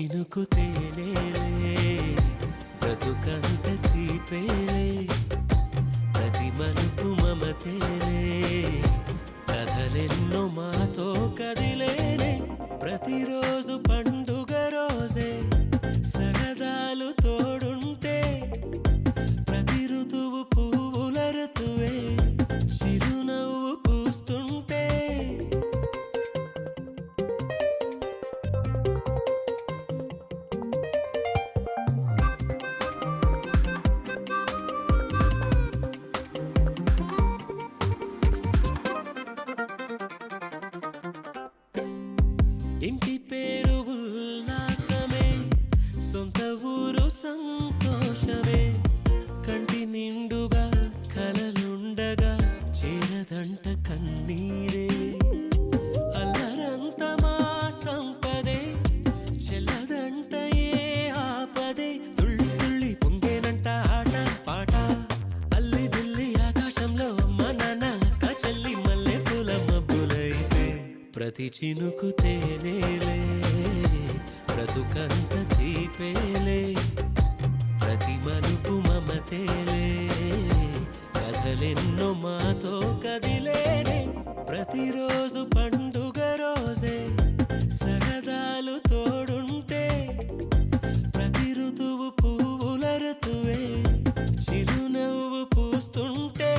చినుకు తేనేలే బ్రతుకంత తీపేలే ప్రతి మలుపు మమతేలే కథలెన్నో మాతో కదిలేనే ప్రతిరోజు పండుగ రోజే సరదాలు తోడుంటే ప్రతి ఋతువు పువ్వుల ఋతువే చిరునవ్వు పూస్తుంటే ఇంటి పేరు ఉల్లాసమే సొంత ఊరు సంతోషమే కంటి నిండుగా కలలుండగా చేరదంట కన్నీరే అల్లరంత మా సంపదే చెల్లదంట ఏ ఆపదే తుళ్ళి తుళ్ళి పొంగేనంట ఆట పాట అల్లి బిల్లి ఆకాశంలో అమ్మ నాన్న అక్క చెల్లి మల్లె పూల మబ్బులైతే ప్రతి చినుకు తేనేలే బ్రతుకంత తీపేలే ప్రతి మలుపు మమతేలే కథలెన్నో మాతో కదిలేనే ప్రతిరోజు పండుగ రోజే సరదాలు తోడుంటే ప్రతి ఋతువు పువ్వుల ఋతువే చిరునవ్వు పూస్తుంటే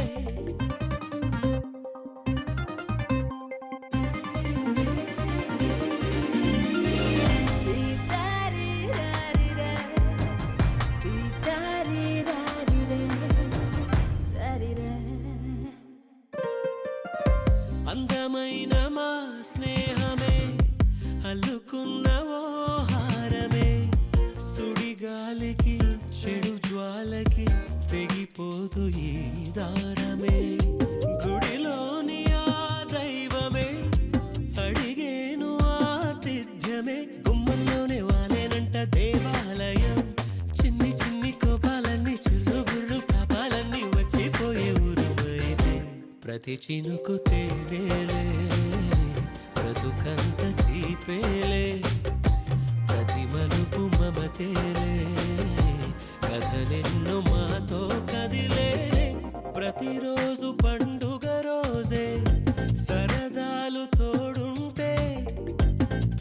అందమైన మా స్నేహమే అల్లుకున్న ఓ హారమే సుడిగాలికి చెడు జ్వాలకి తెగిపోదు ఈ దారమే గుడిలోని ఆ దైవమే అడిగేను ఆతిథ్యమే గుమ్మంలోనే వాలేనంట దేవాలయం చిన్ని చిన్ని కోపాలన్నీ చిరుబుర్రు పాపాలన్నీ వచ్చిపోయే ఊరుమైతే ప్రతి చినుకు తేనేలే బ్రతుకంత తీపేలే ప్రతి మలుపు మమతేలే కథలెన్నో మాతో కదిలేనే ప్రతిరోజు పండుగ రోజే సరదాలు తోడుంటే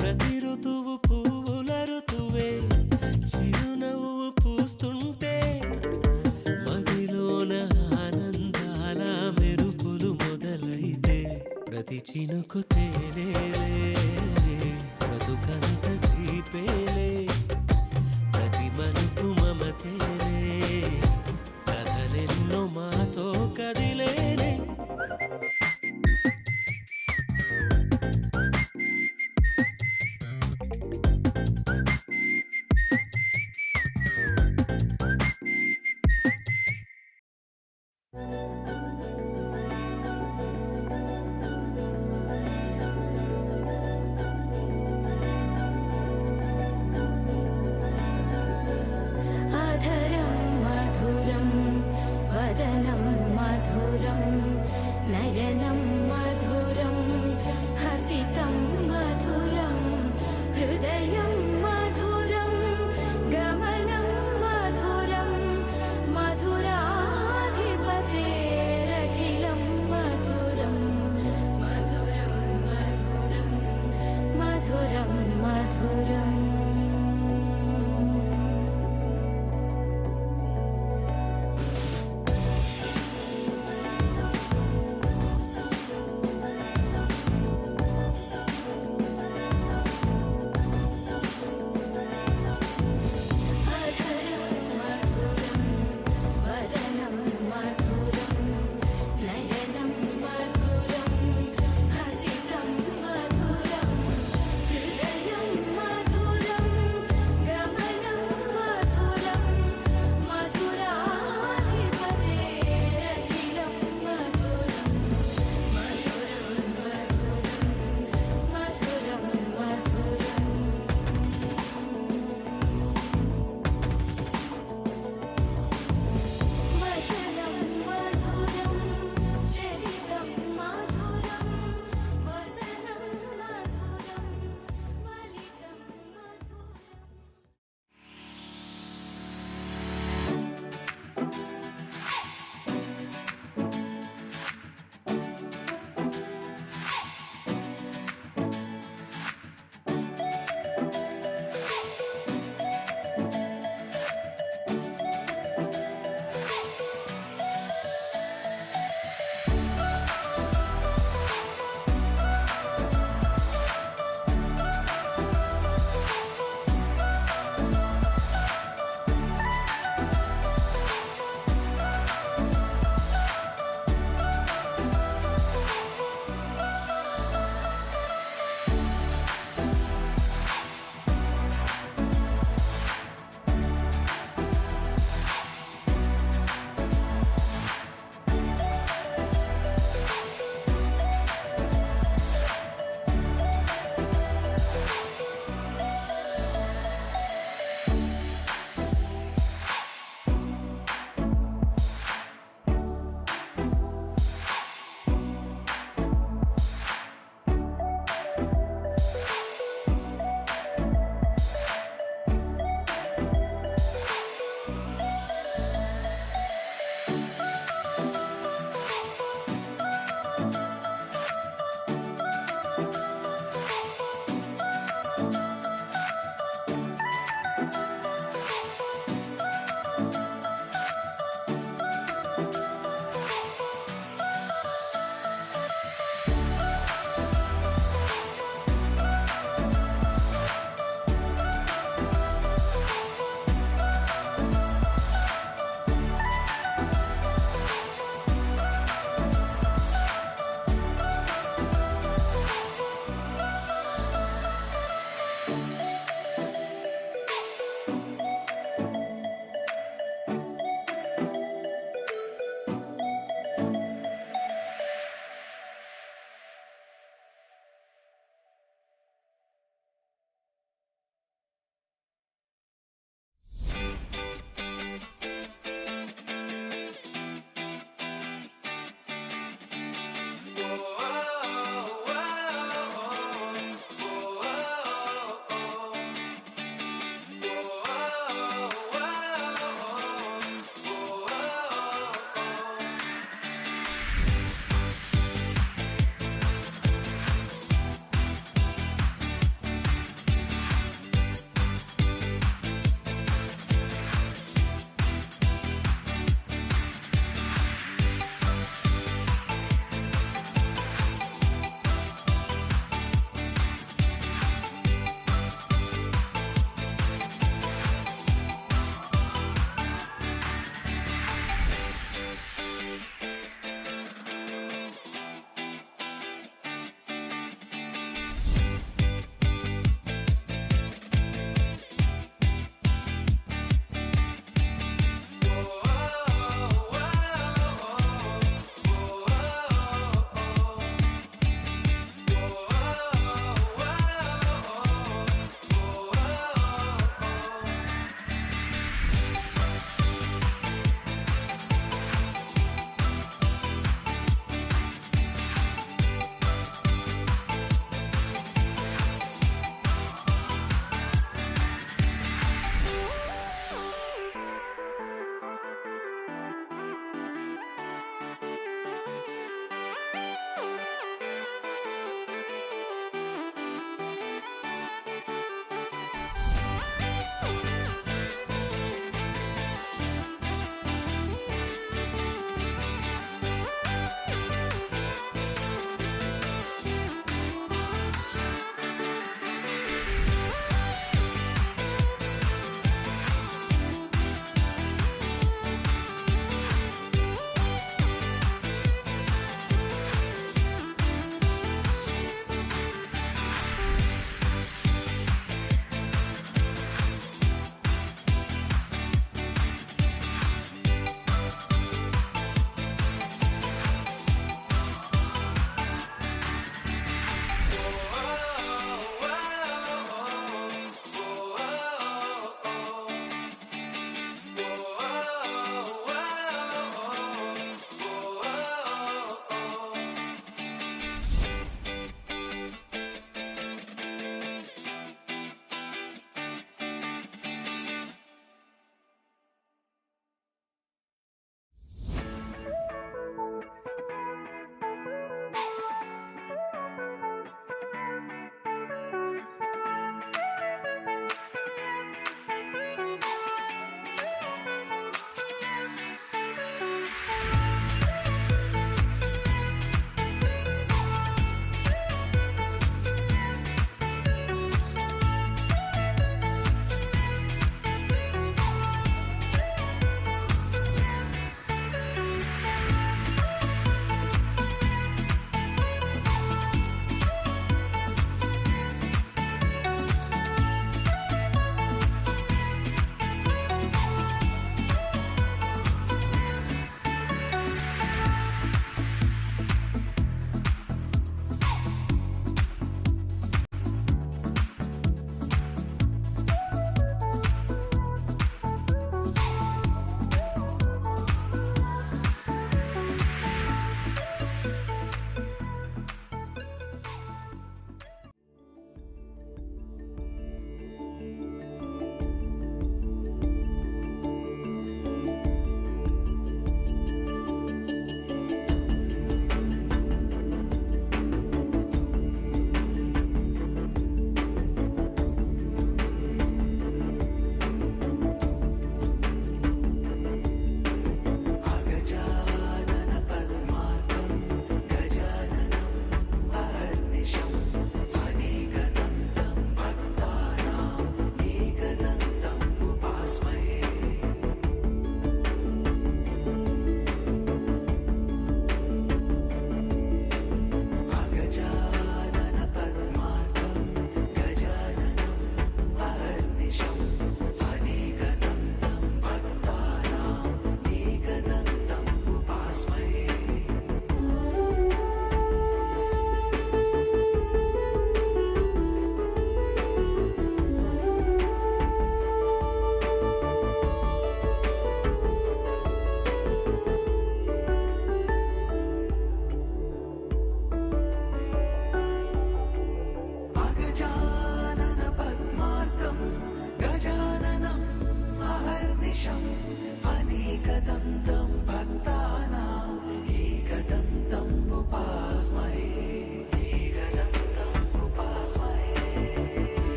ప్రతి ఋతువు పువ్వుల ఋతువే చిరునవ్వు పూస్తుంటే మదిలోన ఆనందాల మెరుపులు మొదలైతే ప్రతి చినుకు తేనేలే బ్రతుకంత తీపేలే ప్రతి మలుపు మమతేలే కథలెన్నో మాతో కదిలే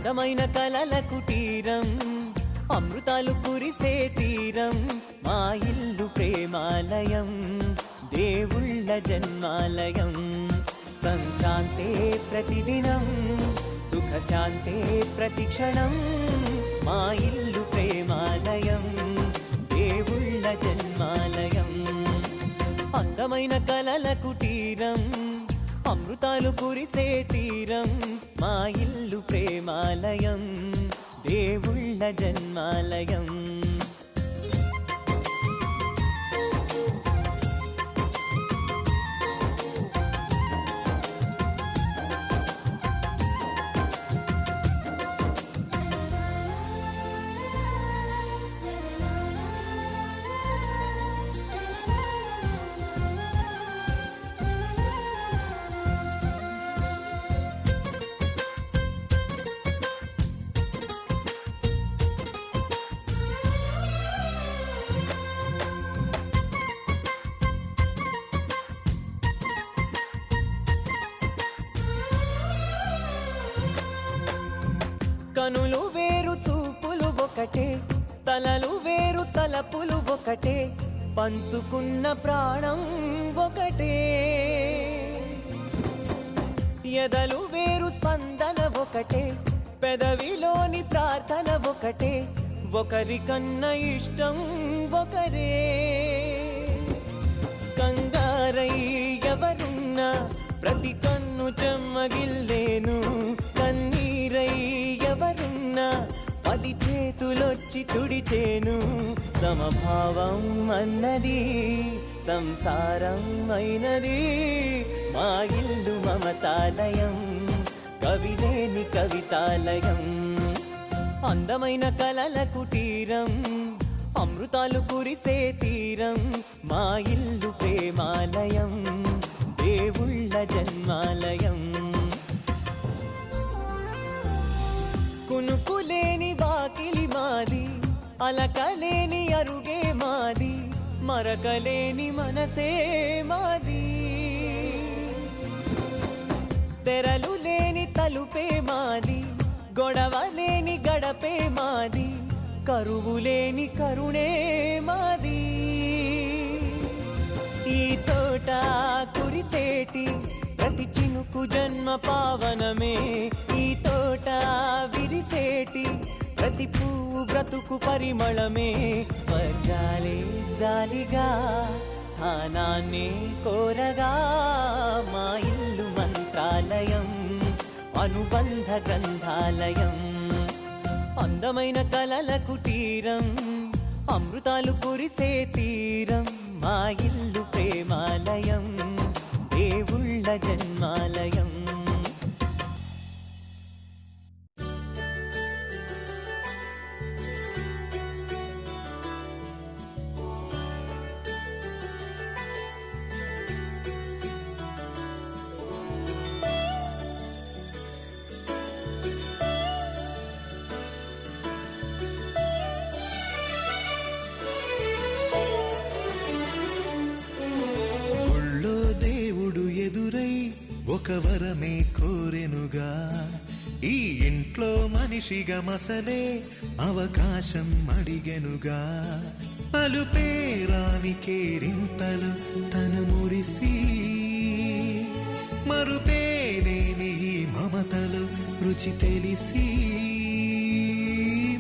అందమైన కలల కుటీరం, అమృతాలు కురిసే తీరం, మా ఇల్లు ప్రేమాలయం, దేవుళ్ళ జన్మాలయం. సంక్రాంతే ప్రతిదినం, సుఖశాంతే ప్రతిక్షణం, మా ఇల్లు ప్రేమాలయం, దేవుళ్ళ జన్మాలయం. అందమైన కలల కుటీరం, అమృతాలు కురిసే తీరం, మా ఇల్లు ప్రేమాలయం, దేవుళ్ళ జన్మాలయం. కనులు వేరు చూపులు ఒకటే, తలలు వేరు తలపులు ఒకటే, పంచుకున్న ప్రాణం ఒకటే. ఎదలు వేరు స్పందన ఒకటే, పెదవిలోని ప్రార్థన ఒకటే, ఒకరికన్నా ఇష్టం ఒకరే. కంగారై ఎవరున్నా ప్రతి కన్ను చెమ్మగిల్లేను, కన్నీరై ఎవరున్నా 10 చేతులొచ్చి తుడిచేను. సమభావం అన్నది సంసారం అయినది, మా ఇల్లు మమతాలయం, కవిలేని కవితాలయం. అందమైన కలల కుటీరం, అమృతాలు కురిసే తీరం, మా ఇల్లు ప్రేమాలయం, దేవుళ్ళ జన్మాలయం. కునుకులేని వాకిలి మాది, అలకలేని అరుగే మాది, మరకలేని మనసే మాది. తెరలు లేని తలుపే మాది, గొడవలేని గడపే మాది, కరువులేని కరుణే మాది. ఈ చోట కురిసేటి ప్రతి చినుకు జన్మ పావనమే, ఈ తోట విరిసేటి ప్రతి పువ్వు బ్రతుకు పరిమళమే. స్వర్గాలే జాలిగా స్థానాన్ని కోరగా, మా ఇల్లు మంత్రాలయం, అనుబంధ గ్రంథాలయం. అందమైన కలల కుటీరం, అమృతాలు కురిసే తీరం, మా ఇల్లు ప్రేమాలయం, దేవుళ్ళ జన్మాలయం. ఒక వరమే కోరెనుగా, ఈ ఇంట్లో మనిషిగా మసలే అవకాశం అడిగెనుగా. అలుపేరాని కేరింతలు తను మురిసి, మరుపేలేని ఈ మమతలు రుచి తెలిసి,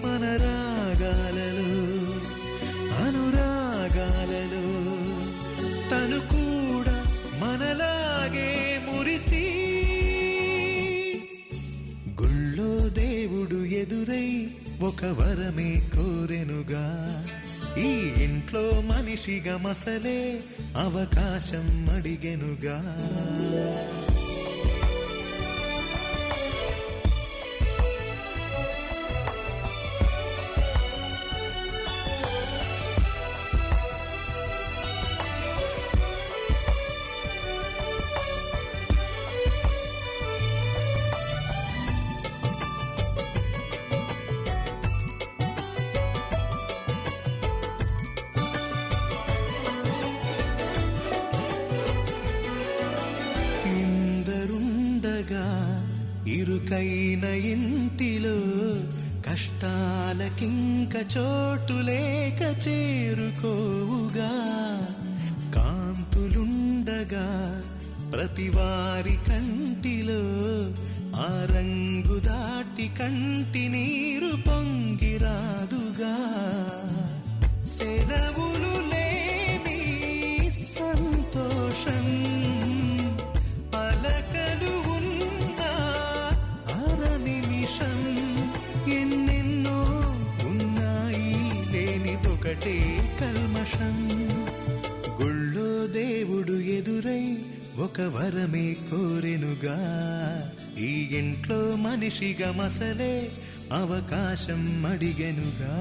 మన రాగాలలో అనురాగాలలో తను కూడా మనలాగే మురిసి. గుళ్ళో దేవుడు ఎదురై ఒక వరమే కోరెనుగా, ఈ ఇంట్లో మనిషిగా మసలే అవకాశం అడిగెనుగా. ఇరుకైన ఇంటిలో కష్టాలకింక చోటు లేక చేరుకోవుగా కాంతులుండగా ప్రతివారి కంటిలో ఆ రంగు దాటి కంటి నీరు పొంగిరాదుగా సెలవులు లేని సంతోషం పలకలు ఉన్న అర నిమిషం ఎన్నెన్నో ఉన్నాయి లేనిదొకటే కల్మషం గుళ్ళో దేవుడు ఎదురై ఒక వరమే కోరెనుగా ఈ ఇంట్లో మనిషిగా మసలే అవకాశం అడిగెనుగా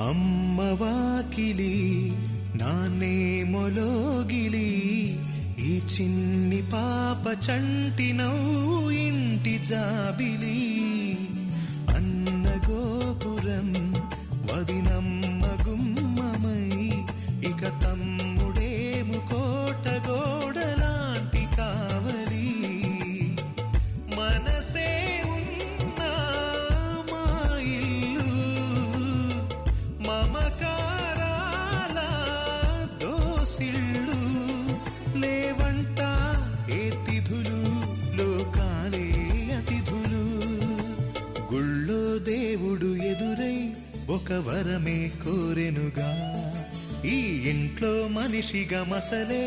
అమ్మ వాకిలి నాన్నే మొలోగిలి ఈ చిన్ని పాప చంటి నవ్వు ఇంటి జాబిలి అన్న గోపురం వదినమ్మ గుమ్మమై ఇక తమ్ముడేము కోట గోడలాంటి కావలి మనసే ఉన్నా మా ఇల్లు మమకారాల దోసిళ్ళు లేవంట ఏ తిథులు లోకాలే అతిథులు గుళ్ళో దేవుడు ఎదురై ఒక వరమే కోరెనుగా ఈ ఇంట్లో మనిషిగా మసలే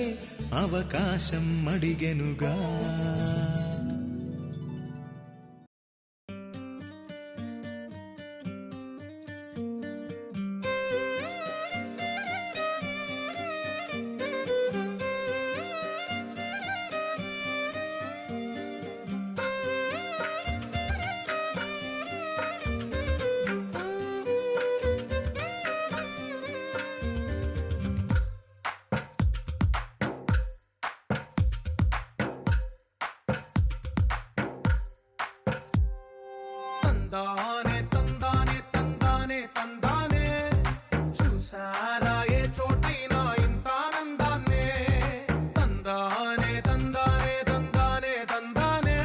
అవకాశం అడిగెనుగా తందానే తందానే తందానే తందానే చూసారా ఏ చోటైనా ఇంత ఆనందాన్నే తందానే తందానే తందానే తందానే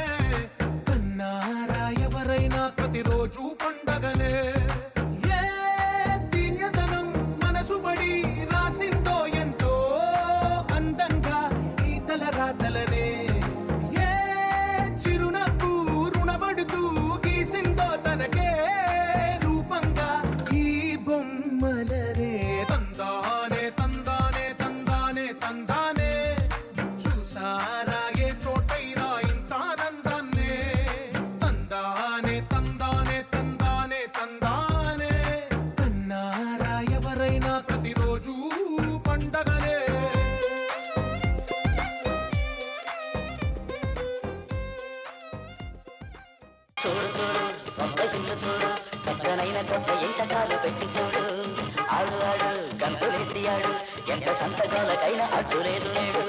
కన్నారా ఎవరైనా ప్రతిరోజు పండగనే ఏ తీయదనం మనసు పడి రాసిందో ఎంతో అందంగా ఈ తల రాతలనే ఏ చిరునవ్వు రుణపడుతూ గీసిందో తనకే రూపంగా ఈ బొమ్మలనే తందానే తందానే తందానే తందానే చూసారా ఏ చోటైనా ఇంత ఆనందాన్నే తందానే తందానే తందానే తందానే కన్నారా ఎవరైనా ప్రతిరోజు పండగనే చూడు చూడు సొంత చిన్న చూడు చక్కనైన కొత్త ఇంట కాలు పెట్టి చూడు ఆడు ఆడు గంతులేసి ఆడు ఎంత సంతకాలకైనా అడ్డు లేదు లేడు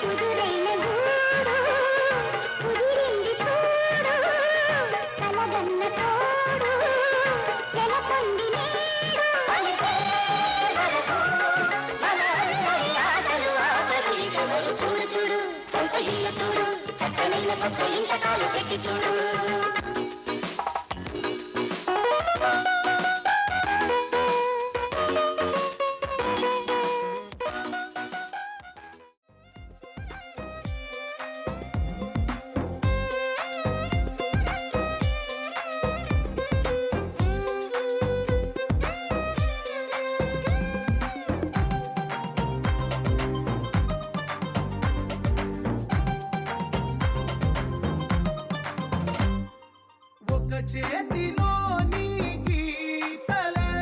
కుదురైన గూడు కుదిరింది చూడు కలగన్న తోడు నెలకొంది నేడు చూడు చూడు సొంత ఇల్లు చూడు చక్కనైన కొత్త ఇంట కాలు పెట్టి చూడు ఒక చేతిలోని గీతలే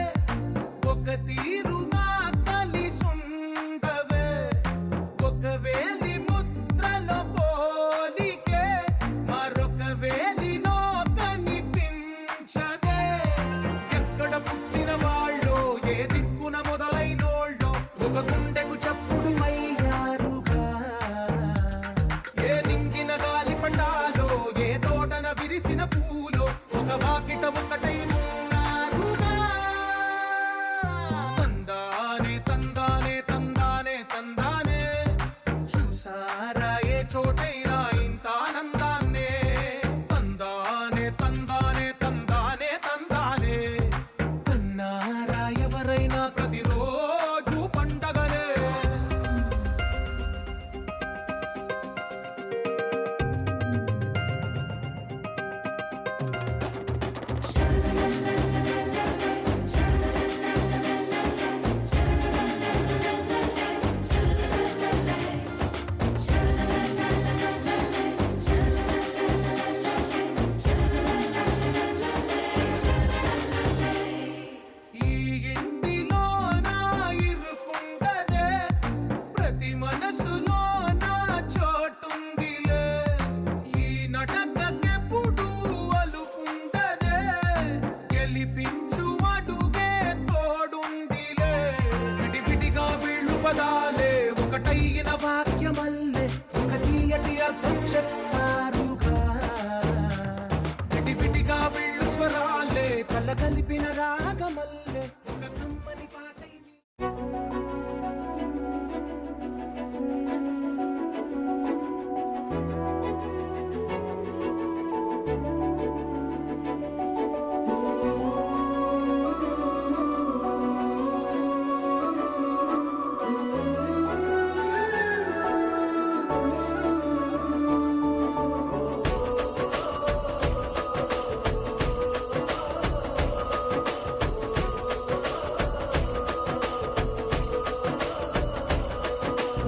ఒక తీరుగా కలిసుండవే ఒక వేలి ముద్రలో పోలికే మరొక వేలిలో కనిపించదే ఎక్కడ పుట్టిన వాళ్ళో ఏ దిక్కున మొదలైనోళ్ళో ఒక గుండెకు చప్పుడు అయ్యారుగా ఏ నింగిన గాలి పటాలో ఏ తోటన విరిసిన పూలో ఒక వాకిట ఒకటై ఉన్నారుగా తందానే తందానే తందానే తందానే చూసారా ఏ చోటైనా ఇంత ఆనందాన్నే తందానే తందానే తందానే తందానే కన్నారా ఎవరైనా ప్రతిరోజు పండగనే ఈ ఇంటిలో నా ఇరుకుండదే ప్రతి మనసులో నా చోటుందిలే ఈ నటకెప్పుడు అలుకుండదే గెలిపించు అడుగే తోడుందిలే విడివిడిగా వీళ్ళు పదాలే ఒకటైన వాక్యమల్లే ఒక తీయటి అర్థం చెప్పారుగా విడివిడిగా వీళ్ళు స్వరాలే కల కలిపిన రాగమల్లే ఒక కమ్మని పాటై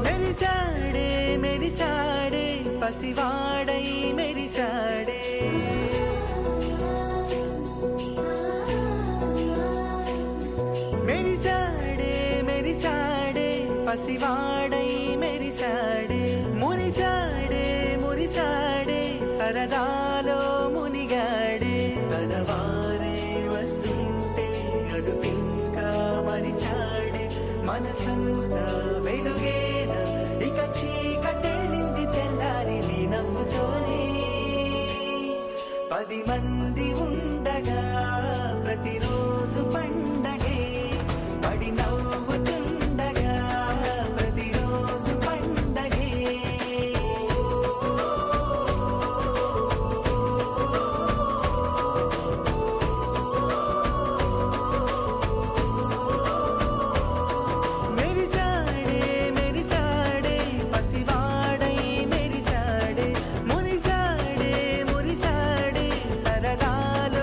మెరిసాడే మెరిసాడే పసివాడై మెరిసాడే మెరిసాడే మెరిసాడే పసివాడై మెరిసాడే మురిసాడే మురిసాడే సరదాలో మునిగాడే తనవారే వస్తుంటే అడుపింకా మరిచాడే మనసంతా వెలుగేన ఇక చీకటెళ్ళింది తెల్లారి నీ నవ్వుతోనే 10 మంది ఉండగా ప్రతిరోజు పండగే పడి నవ్వుతుండగా ప్రతిరోజు పండగే మెరిసాడే మెరిసాడే పసివాడై మెరిసాడే మురిసాడే మురిసాడే సరదాలో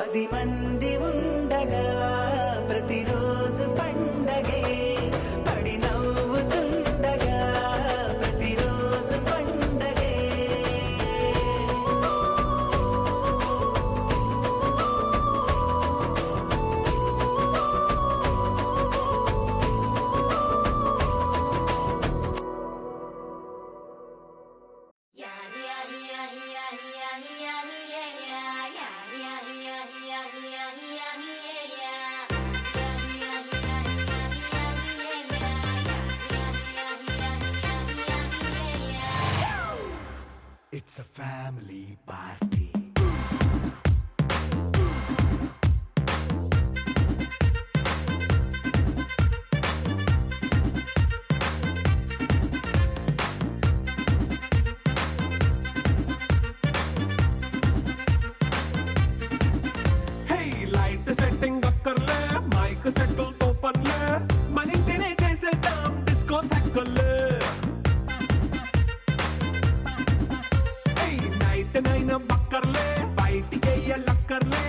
10 మంది ఉండగా ప్రతిరోజు పండగే పడి నవ్వుతుండగా ప్రతిరోజు పండగే It's a family party. Hey, light setting అక్కర్లే మైక్ సెట్టుల్ తో పనులే మన ఇంటినే చేసేద్దాం డిస్కో థక్కర్లే నైట్ నైన్ బక్కర్లే బయటికి లక్కర్లే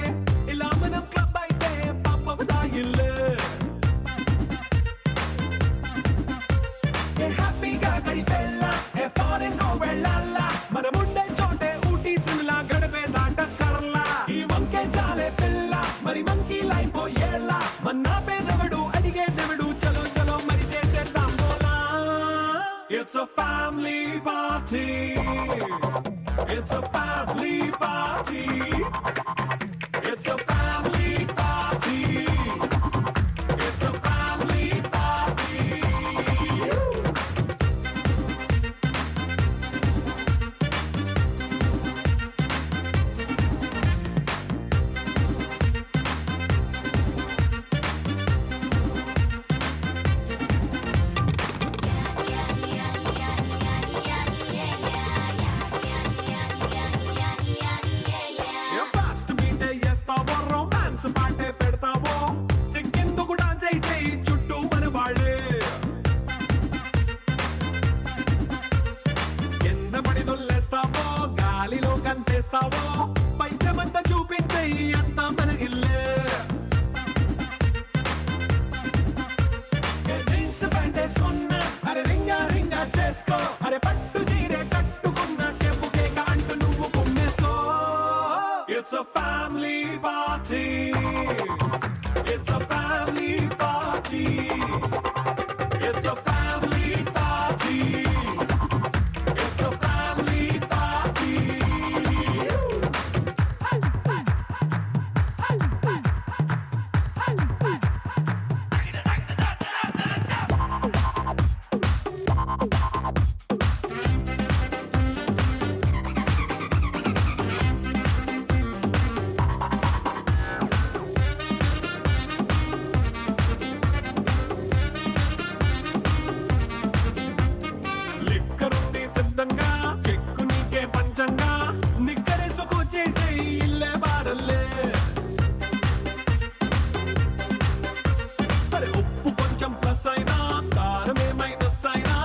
ఇలా మనం క్లబ్ అయితే పాపదాయిల్లే హ్యాపీగా గడిపెళ్ళ ఏ ఫారెన్ నో వెళ్ళాల మనం ఉండే చోటే ఊటీ సిమ్లా గడిపే దాటక్కర్లా ఈ వంకే చాలే పిల్ల మరి మంకీ లైఫ్ ఏళ్ళ మన్నా పేదవడు అడిగేదెవడు చలో చలో మరి చేసేద్దాం బోలా it's a family party. It's a family party. It's a family party. It's a family party. Fast beat చేస్తావో రొమాన్స్ పాటే పెడతావో సిక్కిందుకు డాన్స్ అయితే చుట్టూ మన వాళ్ళే కింద పడి దొల్లేస్తావో గాలిలో కంటేస్తావో పైచమంతా చూపించే అంతా మన ఇల్లే జీన్స్ ప్యాంట్ వేసుకున్నా అరే రింగా రింగా చేసుకో అరే పట్టు చీరే కట్టుకున్న చెప్పు కేక అంటూ నువ్వు కుమ్మేసుకో It's a family party. It's a family party. It's a family party. It's a family party. లిక్కరుంది సిద్ధంగా కెక్కు నీకే పంచంగా నిక్కరేసుకు చేసే ఇల్లే బారల్లే అరే ఉప్పు కొంచెం ప్లస్ అయినా కారమే మైనస్ అయినా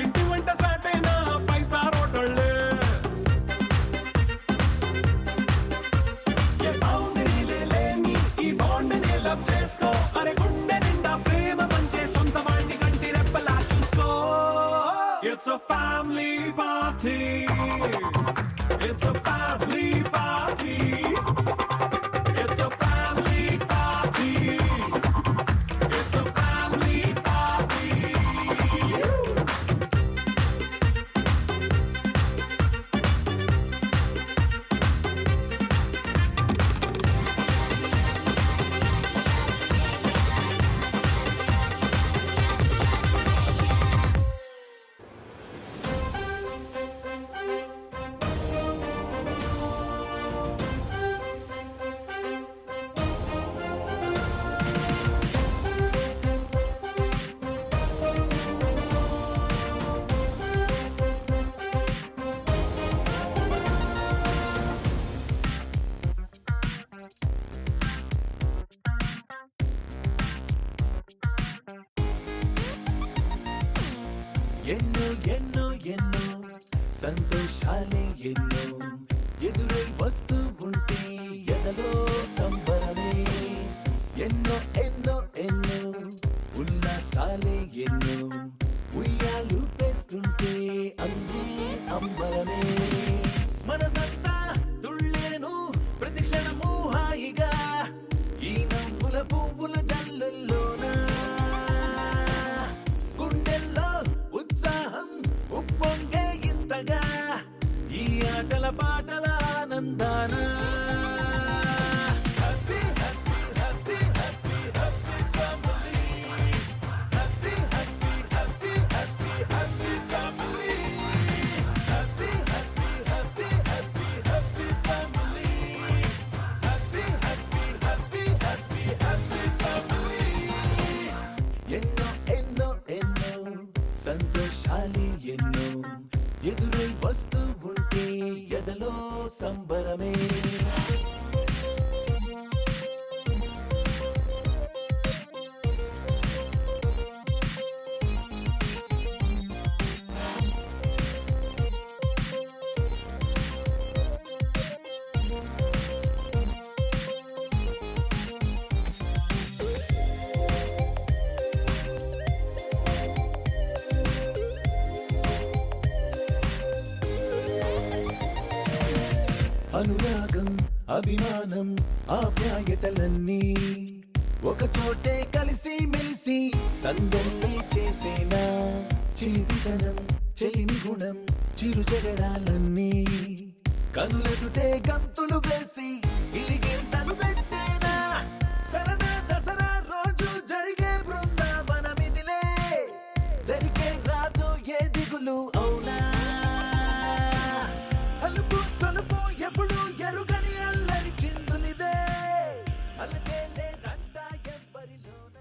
ఇంటి వంట సాటైనా 5 స్టార్ హోటళ్ళే ఏ బౌండరీలే లేని ఈ బాండ్ని లవ్ చేసుకో అరే గుండె నిండా ప్రేమ పంచే సొంత వాణ్ణి కంటి రెప్పలా చూసుకో It's a family party. It's a family party. It's a family party. It's a family party. ఎన్నో ఎన్నో ఎన్నో సంతోషాలే ఎన్నో ఎదురై వస్తూ ఉంటే ఎదలో సంబరమే. ఎన్నో ఎన్నో ఎన్నో ఉల్లాసాలే ఎన్నో ఉయ్యాలు పేస్తుంటే అందే అంబరమే. మనసంతా తుళ్ళేను ప్రతి క్షణము హాయిగా ఈ నవ్వుల పువ్వుల జల్లుల్లోన. గుండెల్లో ఉత్సాహం ఉప్పొంగే ఇంతగా ఈ ఆటల పాటల ఆనందాన. Happy happy happy happy happy family. Happy happy happy happy happy family. Happy happy happy happy happy family. Happy happy happy happy happy family. ఎన్నో ఎన్నో ఎన్నో సంతోషాలే ఎన్నో ఎదురై వస్తూ ఉంటే ఎదలో సంబరమే. అనురాగం అభిమానం ఆప్యాయతలన్నీ ఒక చోటే కలిసి మెలిసి సందల్లే చేసేనా. చేతితనం చెలిమి గుణం చిరు జగడాలన్నీ కనులెదుటే గంతులు వేసి ఇలిగింతలు పెట్టేనా. సరదా దసరా రోజు జరిగే బృందావనమిదిలే జరిగే రాదు ఏ దిగులు అవునా. అలుపు సొలుపు ఎప్పుడు ఎరుగని అల్లరి చిందులివే అలకే లేదంట ఎవ్వరిలోన.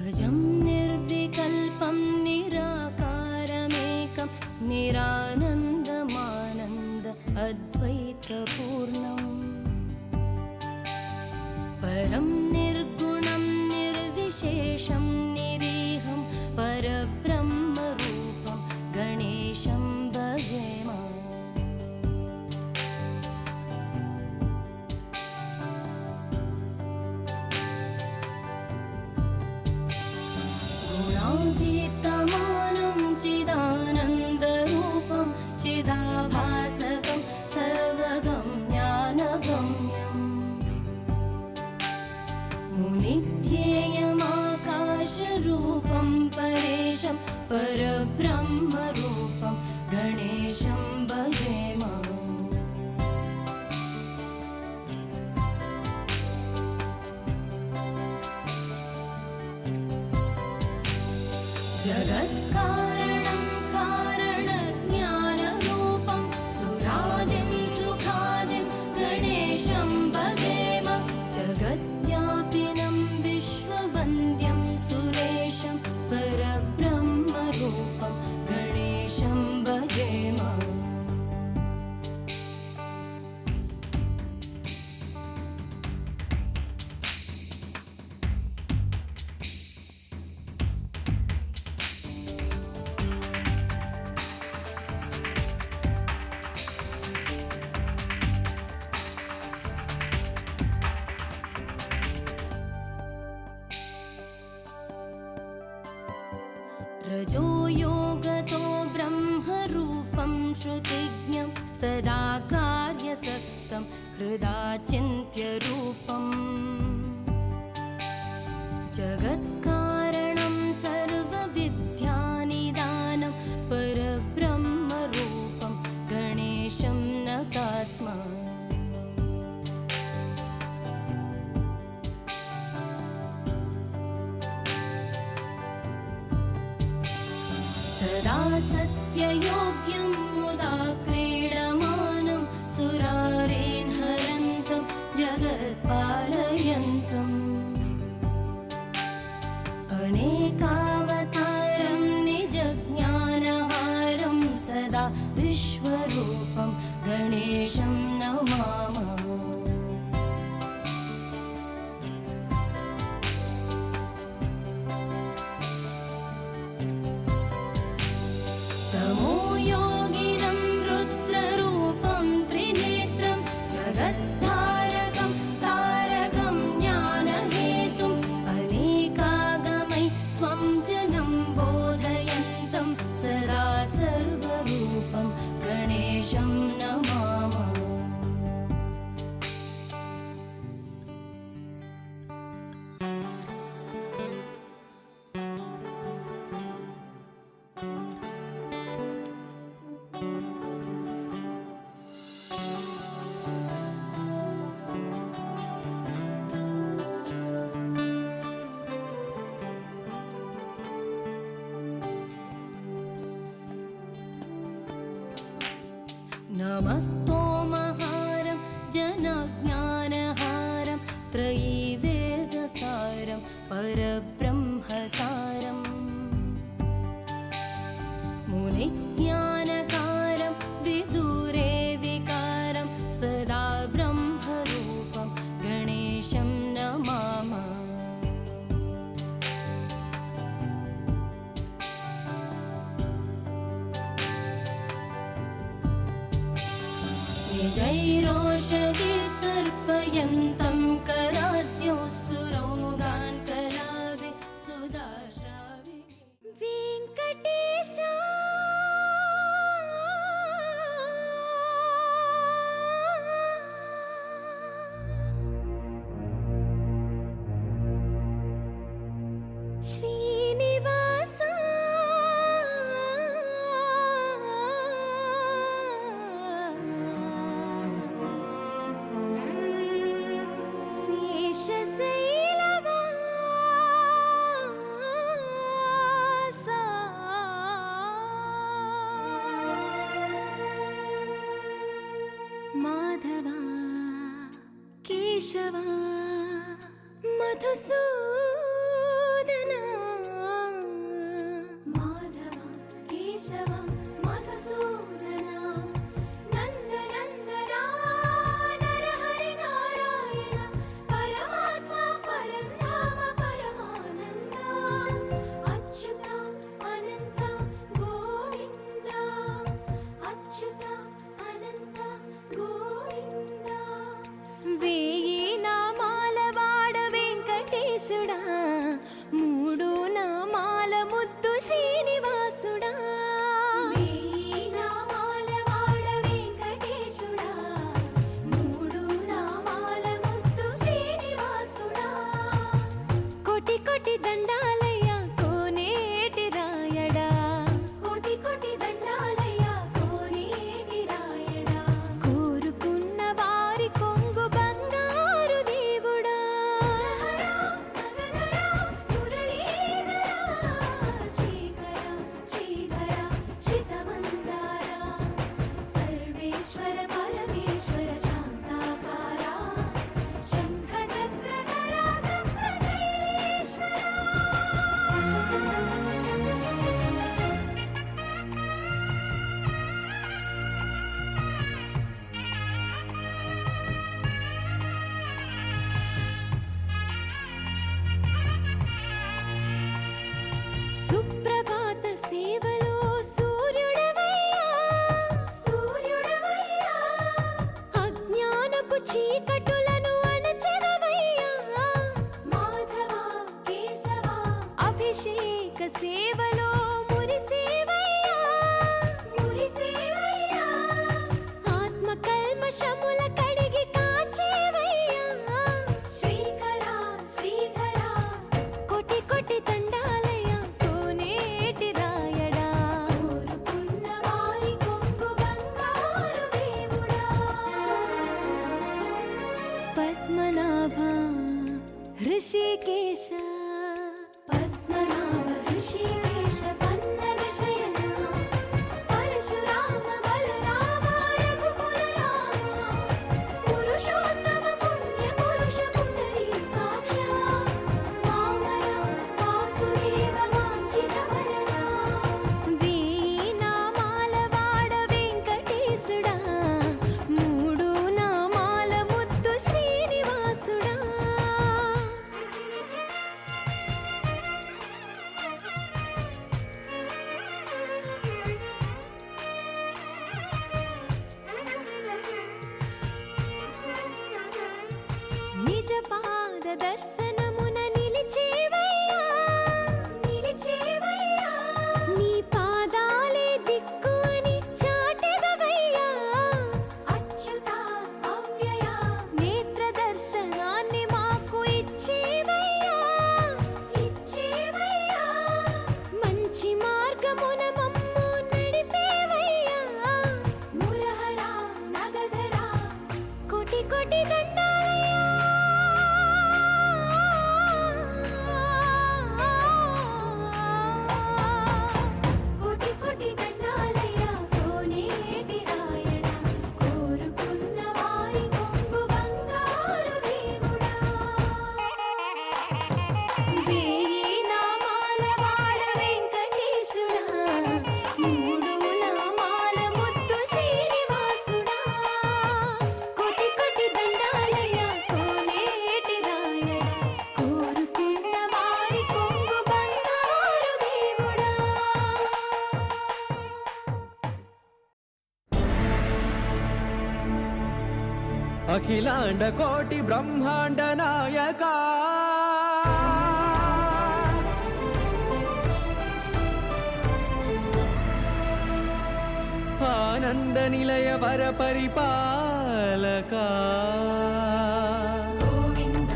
अजं निर्विकल्पं निराकारमेकं निरानन्दमानन्द अद्वैतपूर्णम् परं निर्गुणं निर्विशेषं निरीहं परब्रह्मरूपं गणेशं भजेम. गुणातीतमानं चिदानन्दरूपं चिदाभासकं सर्वगम्यानगम्यम् मुनिध्येयमाकाशरूपं परेशं परब्रह्मरूपं गणेशं भजेम. जगत्कारणं कारणज्ञानरूपं सुरादिं सुखादिं गणेशं भजेम. जगद्व्यापिनं विश्ववन्द्यं सुरेशं परब्रह्मरूपं गणेशं भजेम. रजो योगतो ब्रह्मरूपं श्रुतिज्ञं सदा कार्यसक्तं हृदा चिन्त्यरूपम् जगत्कारणं सर्वविद्यानिदानं परब्रह्मरूपं गणेशं नतास्म. सदा सत्य नित्ययोग्यं मुदा क्रीडमानं सुरारेन् हरन्तं जगत्पालयन्तम् अनेकावतारं निजज्ञानहारं सदा विश्वरूपं गणेशं नमामः तमो योगिनं रुद्ररूपं त्रिनेत्रं जगद्धारकं तारकं ज्ञानहेतुम् अनेकागमै स्वं जनं बोधयन्तं सदा सर्वरूपं गणेशं नमामः नमस्तोमहारं जनज्ञानहारं त्रयीवेदसारं परब्रह्मसारम् मुनिज्ञानकारं विदुरे विकारं सदा ब्रह्मरूपं गणेशं नमामः निजैरोषधीतर्पयन्तं कराद्योऽसुरोगान् कलाभि सुधाश्राविणे वेङ्कटेश श्रीनिवास माधवा केशवा मधुसूदना माधवा केशवा मधुसूदना नन्दनन्दना नरहरि नारायण परमात्मा परन्धाम परमानन्दा अच्युत अनन्त गोविन्द अच्युत अनन्त गोविन्द वेयि नामाల వాడ వెంకటేశుడా మూడు నామాల ముద్దు శ్రీనివాసుడా వేయి నామాల వాడ వెంకటేశుడా మూడు నామాల ముద్దు శ్రీనివాసుడా కోటి కోటి దండాలయ్య కోనేటి రాయడా కోటి కోటి దండాలయ్య కోనేటి రాయడా కోరుకున్న వారి కొంగు బంగారు దేవుడా శ్రీకర శ్రీధర శ్రితమందార సర్వేశ్వర పరమేశ్వర శాంతాకార శంఖ చక్రధర సప్తశైలేశ్వర సుప్రభాత సేవలో సూర్యుడవయ్యా సూర్యుడవయ్యా అజ్ఞానపు చీకటులను అణచెదవయ్యా మాధవా కేశవా అభిషేక సేవలో మురిసేవయ్యా మురిసేవయ్యా ఆత్మ కల్మషముల కడిగి కాచేవయ్యా శ్రీకర శ్రీధర కోటి కోటి దండాలయ కోనేటి రాయడా కోరుకున్న వారి కొంగు బంగారు దేవుడా పద్మనాభ హృషికేశ పద్మనాభ హృషికేశ పన్నగ శయన దర్శనమున నిలిచేవయ్యా నిలిచేవయ్యా నీ పాదాలే దిక్కు అని చాటెదవయ్యా అచ్యుత అవ్యయ నేత్ర దర్శనాన్ని మాకు ఇచ్చేవయ్యా ఇచ్చేవయ్యా మంచి మార్గమున మమ్ము నడిపేవయ్యా మురహర నగధర కోటి కోటి దండాలయ్యా కోటి కోటి దండాలయ్యా కోనేటి రాయణ కోరుకున్న వారి కొంగు బంగారు దేవుడా వేయి నామాల వాడ వెంకటేశుడా మూడు నామాల ముద్దు శ్రీనివాసుడా కోటి కోటి దండాలయ్యా కోనేటి రాయణ కోరుకున్న వారి కొంగు బంగారు దేవుడా అఖిలాండ కోటి బ్రహ్మాండ నాయక ఆనంద నిలయ వర పరిపాలక గోవింద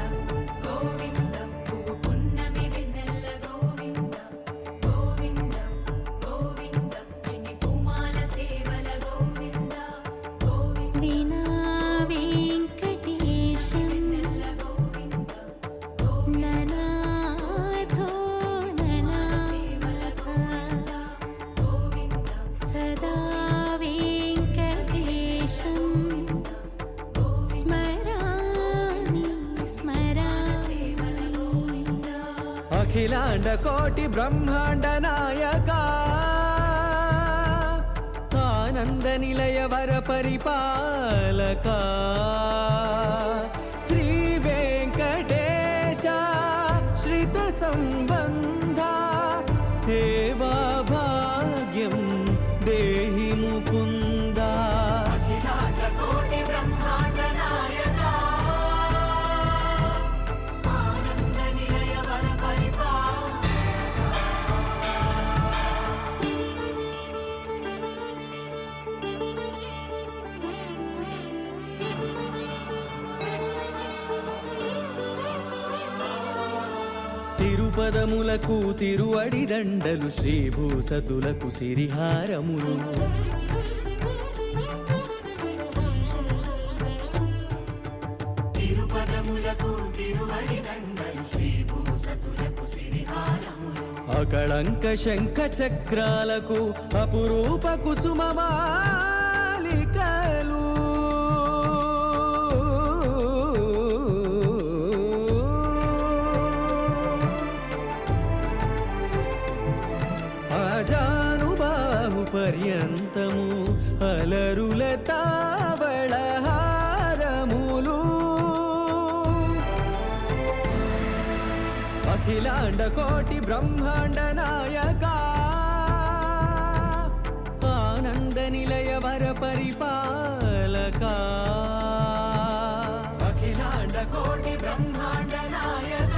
గోవింద పువ్వు పున్నమి వెన్నెల గోవింద గోవింద గోవింద చిన్ని పూమాల సేవల గోవింద గోవింద వీణా వెంకటేశం వెన్నెల గోవింద ననాథో ననా సేవల గోవింద గోవింద సదా వెంకటేశం స్మరామి స్మరామి అఖిలాండ కోటి బ్రహ్మాండ నాయక ఆనంద నిలయ వర పరిపాలక శ్రీ వెంకటేశ శ్రిత సంబంధ సేవా భాగ్యం దేహి ముకుంద కోటి బ్రహ్మాండ నాయక ఆనంద నిలయ వర తిరుపదములకు తిరువడి దండలు శ్రీభూసతులకు సిరిహారములు తిరుపదములకు తిరువడి దండలు శ్రీభూసతులకు సిరిహారములు అకళంక శంఖ చక్రాలకు అపురూప కుసుమమాలికలు అజానుబాహు పర్యంతము అలరుల తావళహారములు అఖిలాండ కోటి బ్రహ్మాండ నాయక ఆనంద నిలయ వర పరిపాలక అఖిలాండ కోటి బ్రహ్మాండ నాయక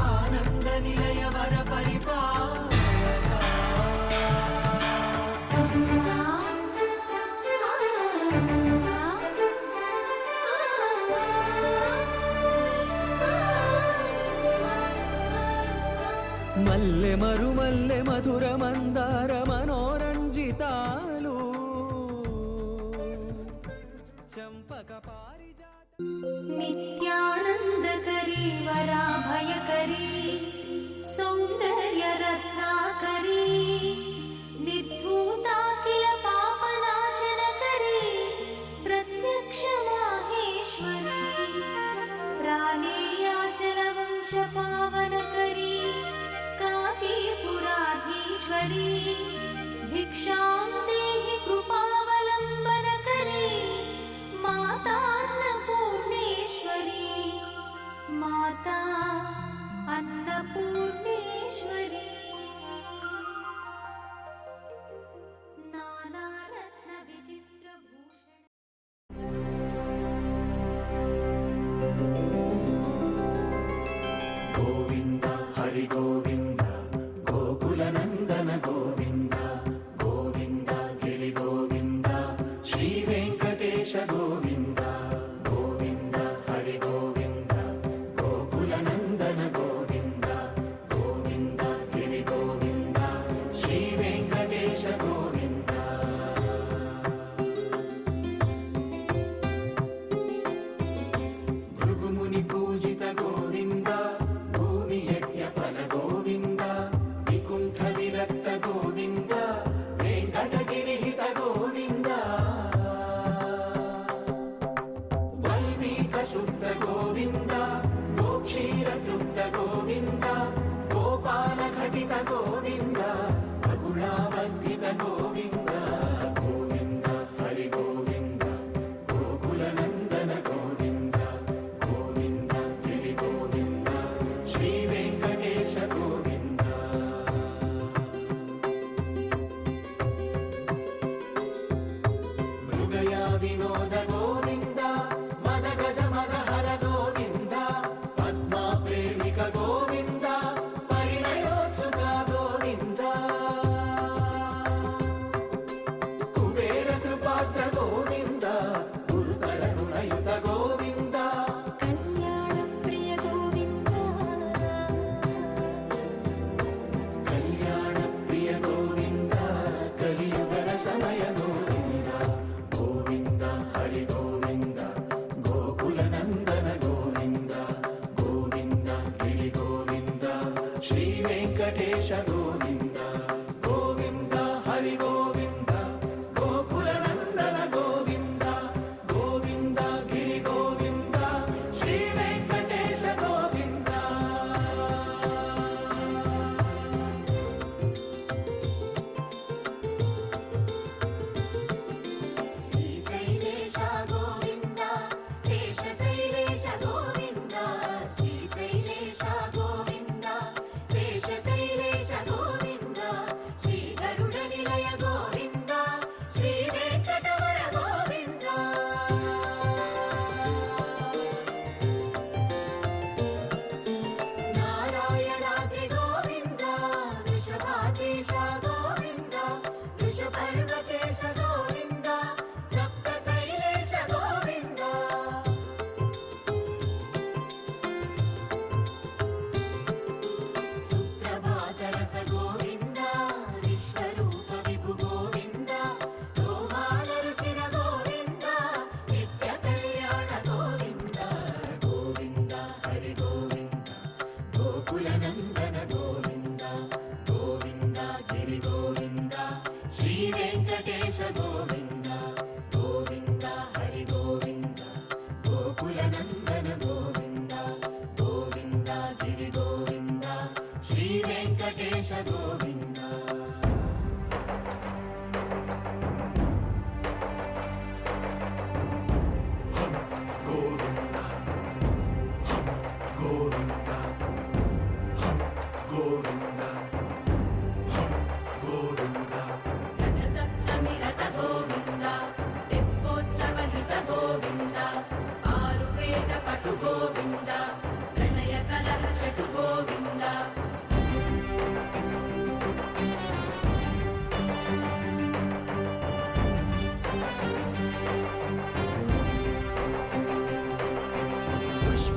ఆనంద నిలయ వర పరిపాలక మల్లె మరుమల్లె మధుర మందార మనోరంజితాలు చంపక పారిజాత నిత్యానందకరీ వరాభయకరీ సౌందర్య రత్నాకరీ నిర్ధూతాఖిల పాపనాశనకరీ ప్రత్యక్ష మాహేశ్వరీ ప్రాణేయాచల వంశ పావనకరీ काशीपुराधीश्वरी भिक्षां देहि कृपावलम्बनकरी मातान्नपूर्णेश्वरी माता अन्नपूर्णेश्वरी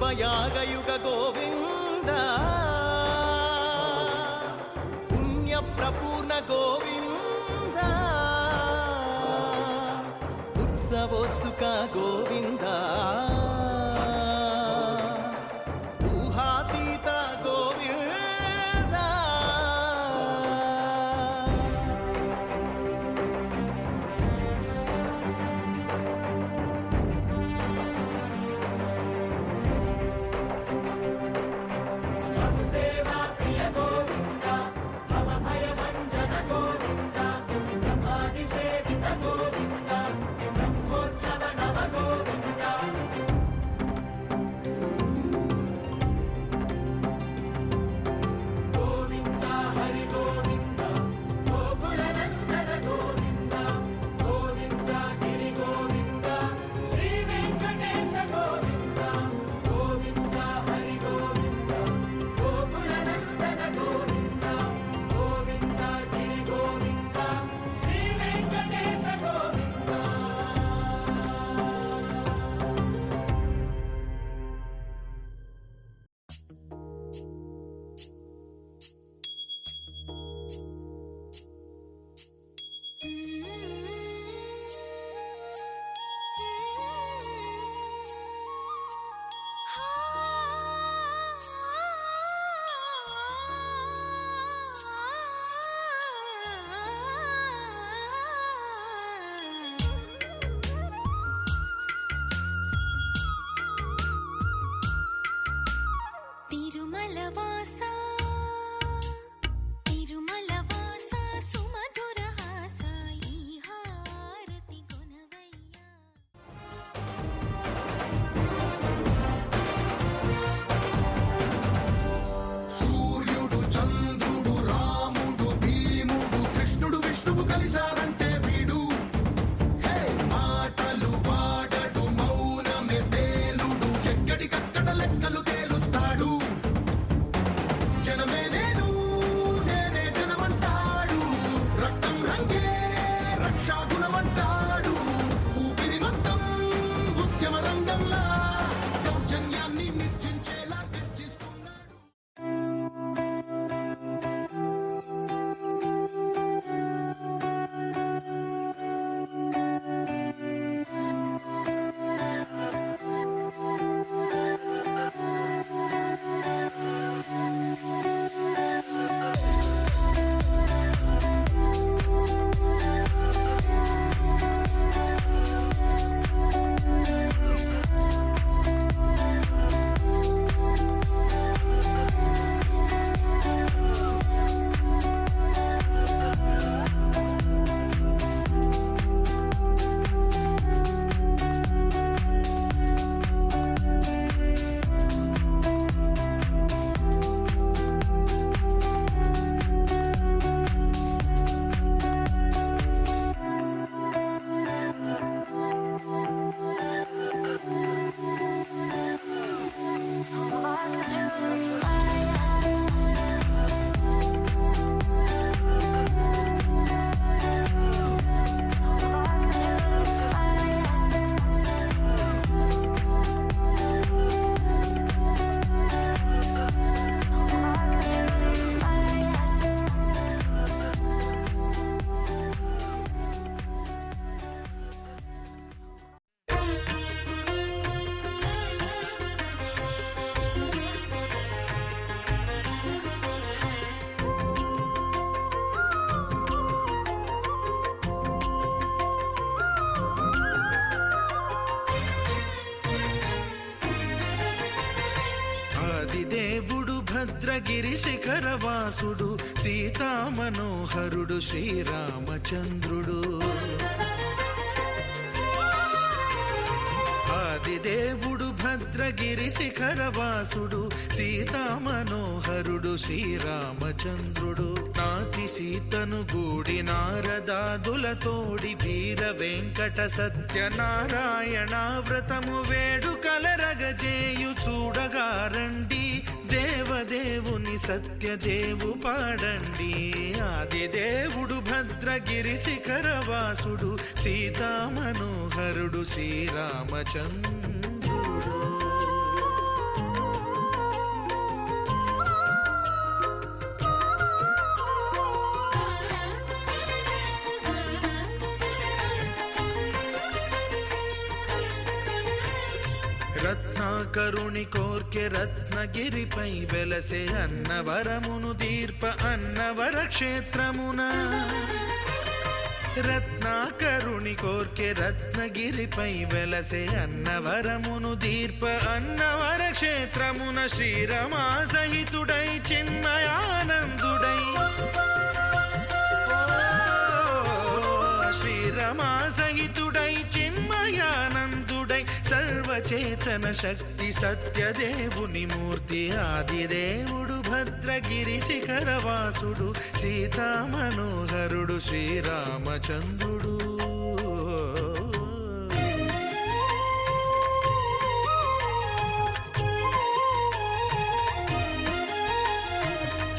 పుష్పయాగయుగ గోవింద పుణ్య ప్రపూర్ణ గోవింద ఉత్సవోత్సుక గోవింద ఊహాతీత గోవింద సేవా ప్రియ గోవింద భవ భయ భంజన గోవింద బ్రహ్మాది సేవిత గోవింద బ్రహ్మోత్సవ నవ గోవింద గోవింద హరి గోవింద గోకుల నందన గోవింద గోవింద గిరి గోవింద శ్రీ వెంకటేశ గోవింద గోవింద హరి గోవింద గోకుల నందన గోవింద గోవింద గిరి గోవింద శ్రీ వెంకటేశ గోవింద తిరుమలవాస తిరుమలవాస సుమధురహాస ఈ హారతి గుణవయ్యా. సూర్యుడు చంద్రుడు రాముడు భీముడు కృష్ణుడు విష్ణువు కలిశారంటే వీడు హే మాటలు వాడడు మౌనమే పేలుడు ఎక్కడికక్కడ లెక్కలు తేలుస్తాడు జనమే నేను నేనే జనమంటాడు రక్తం రంగే రక్షాగుణమంటాడు ఊపిరి మొత్తం ఉద్యమ రంగంలా దౌర్జన్యాన్ని నిర్జించేలా గర్జిస్తున్నాడు. ఆదిదేవుడు భద్రగిరి శిఖరవాసుడు సీతామనోహరుడు శ్రీరామచంద్రుడు ఆదిదేవుడు భద్రగిరి శిఖరవాసుడు సీతామనోహరుడు శ్రీరామచంద్రుడు నాతి సీతను గూడి నారదాదులతోడి వీర వెంకట సత్యనారాయణ వ్రతము వేడుకలరగజేయు చూడగారండి దేవదేవుని సత్యదేవు పాడండి ఆదిదేవుడు భద్రగిరి శిఖరవాసుడు సీతామనోహరుడు శ్రీరామచంద్రుడు రత్నాకరుని కోర్కె రత్నగిరిపై వెలసే అన్నవరమును దీర్ప అన్నవర క్షేత్రమున రత్నాకరుని కోర్కె రత్నగిరిపై వెలసే అన్నవరమును దీర్ప అన్నవర క్షేత్రమున శ్రీరమా సహితుడై చిన్మయానందుడై శ్రీరమా సహితుడై చిన్మయానందుడై సర్వచేతన శక్తి సత్యదేవుని మూర్తి ఆదిదేవుడు భద్రగిరి శిఖరవాసుడు సీతామనోహరుడు శ్రీరామచంద్రుడు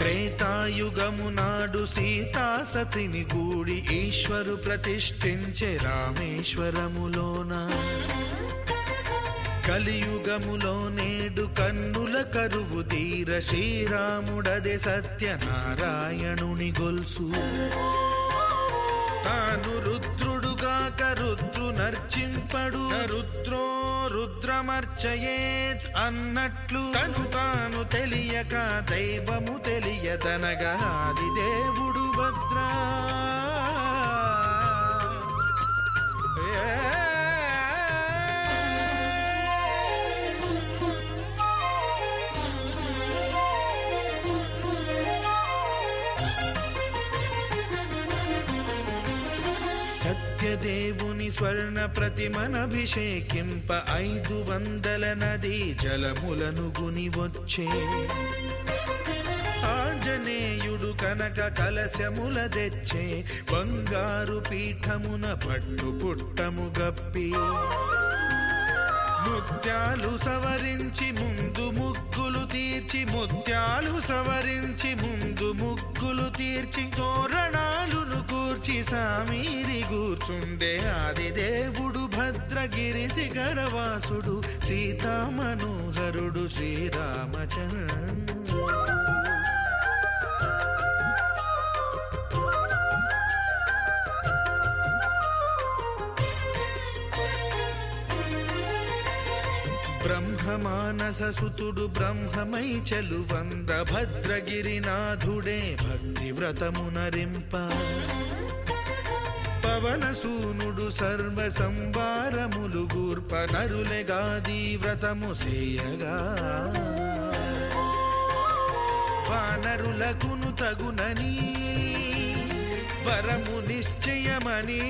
త్రేతాయుగము నాడు సీతాసతిని గూడి ఈశ్వరు ప్రతిష్ఠించే రామేశ్వరములోన కలియుగములో నేడు కన్నుల కరువు తీర శ్రీరాముడదే సత్యనారాయణుని గొల్సు తాను రుద్రుడుగాక రుద్రు నర్చింపడు రుద్రో రుద్రమర్చయేత్ అన్నట్లు తను తాను తెలియక దైవము తెలియదనగా ఆదిదేవుడు భద్రా సత్యదేవుని స్వర్ణ ప్రతిమనభిషేకింప 500 నదీ జలములను గుని వచ్చే ఆంజనేయుడు కనక కలశముల తెచ్చే బంగారు పీఠమున పట్టు పుట్టము గప్పి ముత్యాలు సవరించి ముందు ముగ్గులు తీర్చి ముత్యాలు సవరించి ముందు ముగ్గులు తీర్చి తోరణాలును కూర్చి సామీరి కూర్చుండే ఆదిదేవుడు భద్రగిరి శిఖరవాసుడు సీతామనోహరుడు శ్రీరామచంద్రుడు బ్రహ్మమానససుతుడు బ్రహ్మమై చెలువంద్ర భద్రగిరినాథుడే భక్తి వ్రతమునరింప పవనసూనుడు సర్వ సంవారములు గూర్ప నరులెగాది వ్రతము సేయగా వానరులకును తగునని వరము నిశ్చయమని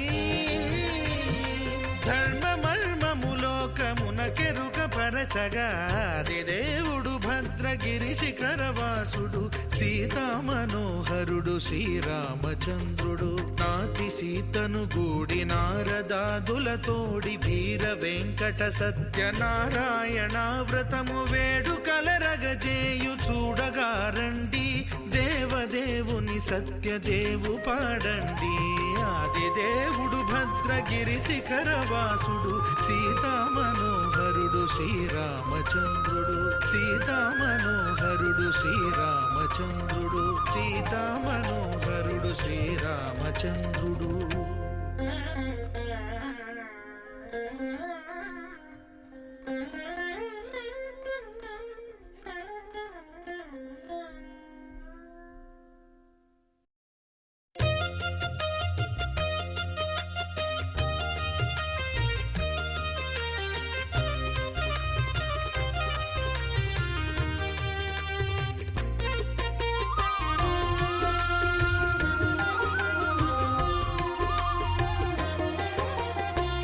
ధర్మమర్మములోకమునకెరుక పరచగా దేవుడు భద్రగిరి శిఖరవాసుడు సీతామనోహరుడు శ్రీరామచంద్రుడు నాతి సీతను గూడి నారదాదులతోడి వీర వెంకట సత్యనారాయణ వ్రతము వేడుకలరగజేయు చూడగా రండి దేవదేవుని సత్యదేవు పాడండి ఆదిదేవుడు భద్రగిరి శిఖరవాసుడు సీతామనోహరుడు శ్రీరామచంద్రుడు సీతామనోహరుడు శ్రీరామచంద్రుడు సీతామనోహరుడు శ్రీరామచంద్రుడు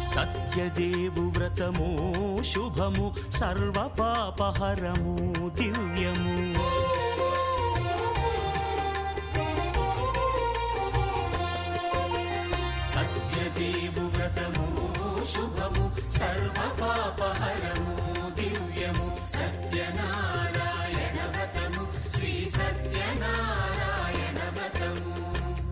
సత్యదేవు వ్రతము శుభము సర్వ పాపహరము దివ్యము సత్యదేవు వ్రతము శుభము సర్వ పాపహరము దివ్యము సత్యనారాయణ వ్రతము శ్రీ సత్యనారాయణ వ్రతము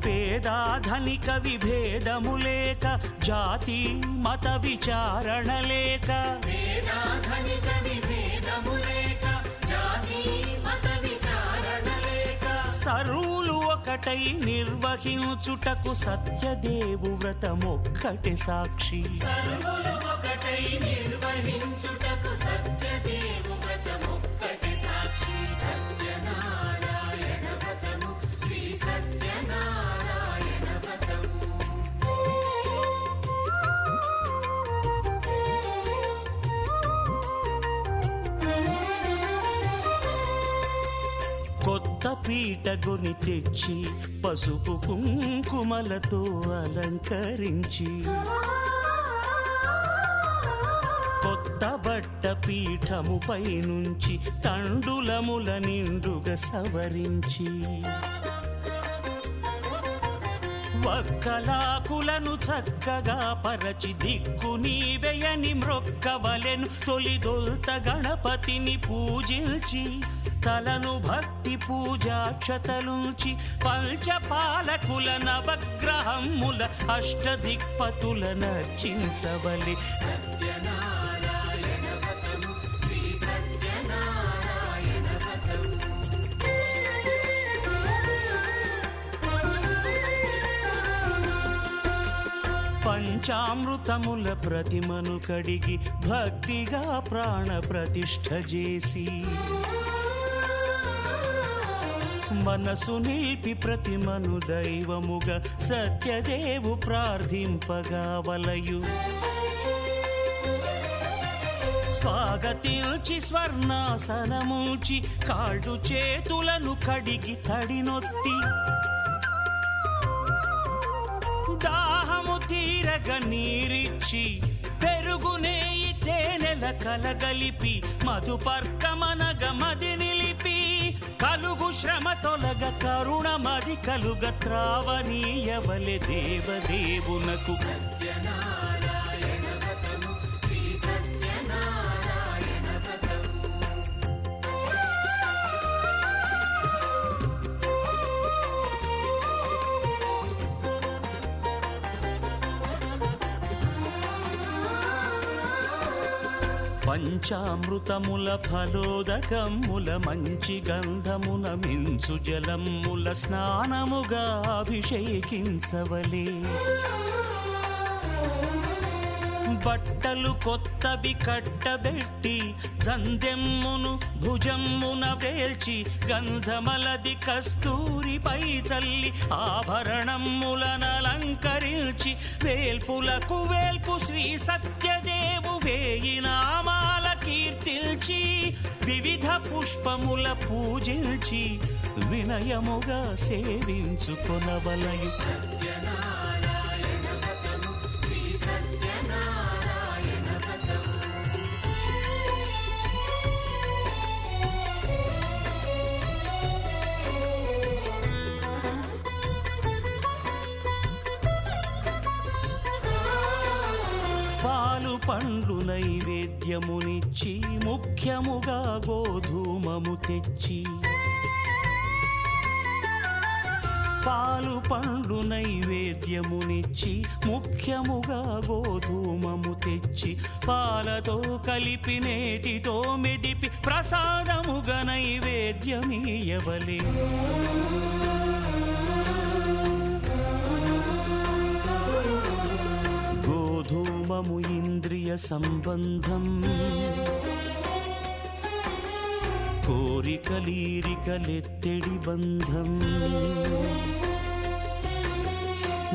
పేదాధనిక విభేదము లేక జాతి మత విచారణ లేక వేదాధనిక విభేదము లేక జాతి మత విచారణ లేక సర్వులు ఒకటై నిర్వహించుటకు సత్యదేవు వ్రతమొక్కటి సాక్షి సర్వులు ఒకటై నిర్వహించుటకు సత్య పీటగొని తెచ్చి పసుపు కుంకుమలతో అలంకరించి కొత్త బట్ట పీఠముపై నుంచి తండులముల నిండుగా సవరించి వక్కలాకులను చక్కగా పరచి దిక్కు నీవెయని మ్రొక్కవలెను. తొలిదొల్త గణపతిని పూజించి తలను భక్తి పూజాక్షతలుంచి పంచపాలకుల నవగ్రహముల అష్టదిక్పతుల నర్చించవలి. సత్యనారాయణ వ్రతము శ్రీ సత్యనారాయణ వ్రతము. పంచామృతముల ప్రతిమను కడిగి భక్తిగా ప్రాణ ప్రతిష్ఠ చేసి మనసు నిలిపి ప్రతిమను దైవముగా సత్యదేవు ప్రార్థింపగా వలయు. స్వాగతించి స్వర్ణాసనముంచి కాళ్ళు చేతులను కడిగి తడినొత్తి దాహము తీరగ నీరిచ్చి పెరుగునేయి తేనెల కలగలిపి మధుపర్కమనగ మది నిలిపి కలుగు శ్రమ తొలగ కరుణ మది కలుగ త్రావనీయవలె దేవదేవునకు. సత్యనారాయణ వ్రతము శ్రీ సత్యనారాయణ వ్రతము. పంచామృతముల ఫలోదకముల మంచి గంధమున మించు జలముల స్నానముగా అభిషేకించవలే. బట్టలు కొత్తవి కట్టబెట్టి జందెమ్మును భుజమ్మున వేల్చి గంధమలది కస్తూరిపై చల్లి ఆభరణములనలంకరించి వేల్పులకు వేల్పు శ్రీ సత్యదేవు వేయి నామాల కీర్తిల్చి వివిధ పుష్పముల పూజించి వినయముగా సేవించుకొనవలయు. సత్యనారాయణ వ్రతము శ్రీ సత్యనారాయణ వ్రతము. పాలు పండ్లు నైవేద్యమునిచ్చి ముఖ్యముగా గోధూమము తెచ్చి పాలు పండ్లు నైవేద్యమునిచ్చి ముఖ్యముగా గోధూమము తెచ్చి పాలతో కలిపి నేతితో మెదిపి ప్రసాదముగా నైవేద్యమీయవలే. గోధూమము ఇంద్రియ సంబంధం కోరికలీరికలెత్తెడి బంధం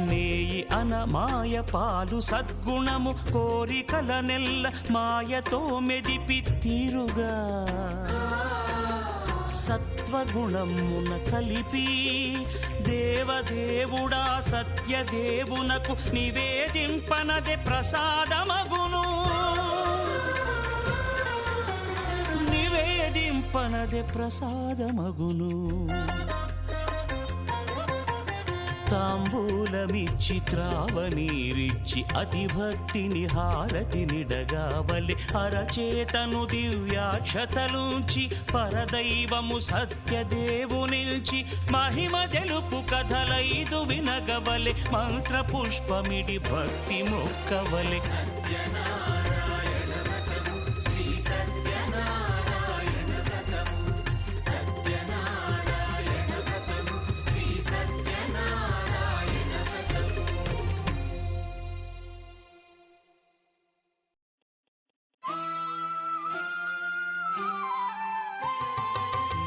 నేయి అనమాయ పాలు సద్గుణము కోరికల నెల్ల మాయతో మెదిపి తీరుగా సత్వగుణమున కలిపి దేవదేవుడా సత్యదేవునకు నివేదింపనదే ప్రసాదమగును. నివేదింపనదే ప్రసాదమగును. తాంబూలమిచ్చి త్రావనీరిచ్చి అతిభక్తిని హారతినిడగావలి. అరచేతను దివ్యాక్షతలుంచి పరదైవము సత్యదేవు నిల్చి మహిమ తెలుపు కథలైదు వినగవలె. మంత్ర పుష్పమిడి భక్తి మొక్కవలె. సత్యనారాయణ వ్రతము శ్రీ సత్యనారాయణ వ్రతము. సత్యనారాయణ వ్రతము శ్రీ సత్యనారాయణ వ్రతము.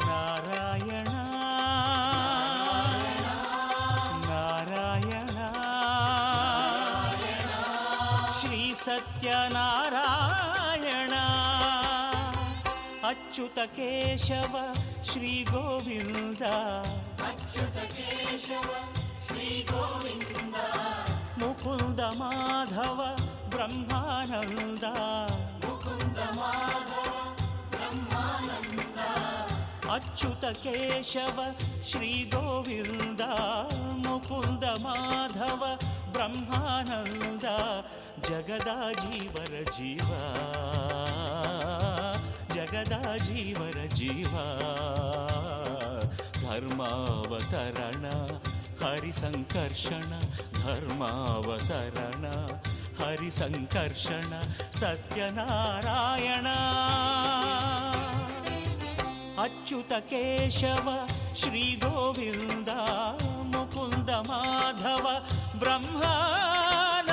నారాయణ నారాయణ శ్రీ సత్యనారాయణ ಅಚ್ಯುತ ಕೇಶವ ಶ್ರೀ ಗೋವಿಂದ ಅಚ್ಯುತ ಕೇಶವ ಶ್ರೀ ಗೋವಿಂದ ಮುಕುಂದ ಮಾಧವ ಬ್ರಹ್ಮಾನಂದ ಮುಕುಂದ ಮಾಧವ ಬ್ರಹ್ಮಾನಂದ ಅಚ್ಯುತ ಕೇಶವ ಶ್ರೀ ಗೋವಿಂದ ಮುಕುಂದ ಮಾಧವ ಬ್ರಹ್ಮಾನಂದ ಜಗದ ಜೀವರ ಜೀವ ಜಗದ ಜೀವರ ಜೀವ ಧರ್ಮಾವತರಣ ಹರಿಸಂಕರ್ಷಣ ಧರ್ಮಾವತರಣ ಹರಿಸಂಕರ್ಷಣ ಸತ್ಯನಾರಾಯಣ ಅಚ್ಯುತ ಕೇಶವ ಶ್ರೀ ಗೋವಿಂದ ಮುಕುಂದ ಮಾಧವ ಬ್ರಹ್ಮಾನಂದ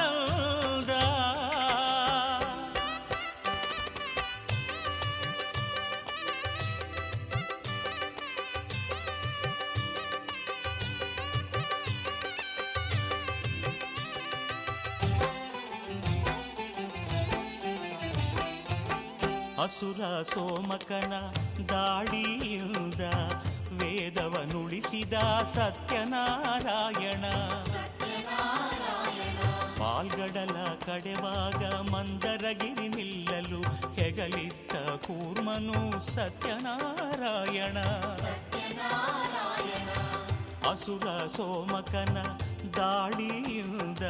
ಅಸುರ ಸೋಮಕನ ದಾಳಿಯಿಂದ ವೇದವನುಳಿಸಿದ ಸತ್ಯನಾರಾಯಣ ಪಾಲ್ಗಡಲ ಕಡೆವಾಗ ಮಂದರಗಿರಿ ನಿಲ್ಲಲು ಹೆಗಲಿದ್ದ ಕೂರ್ಮನು ಸತ್ಯನಾರಾಯಣ ಅಸುರ ಸೋಮಕನ ದಾಳಿಯಿಂದ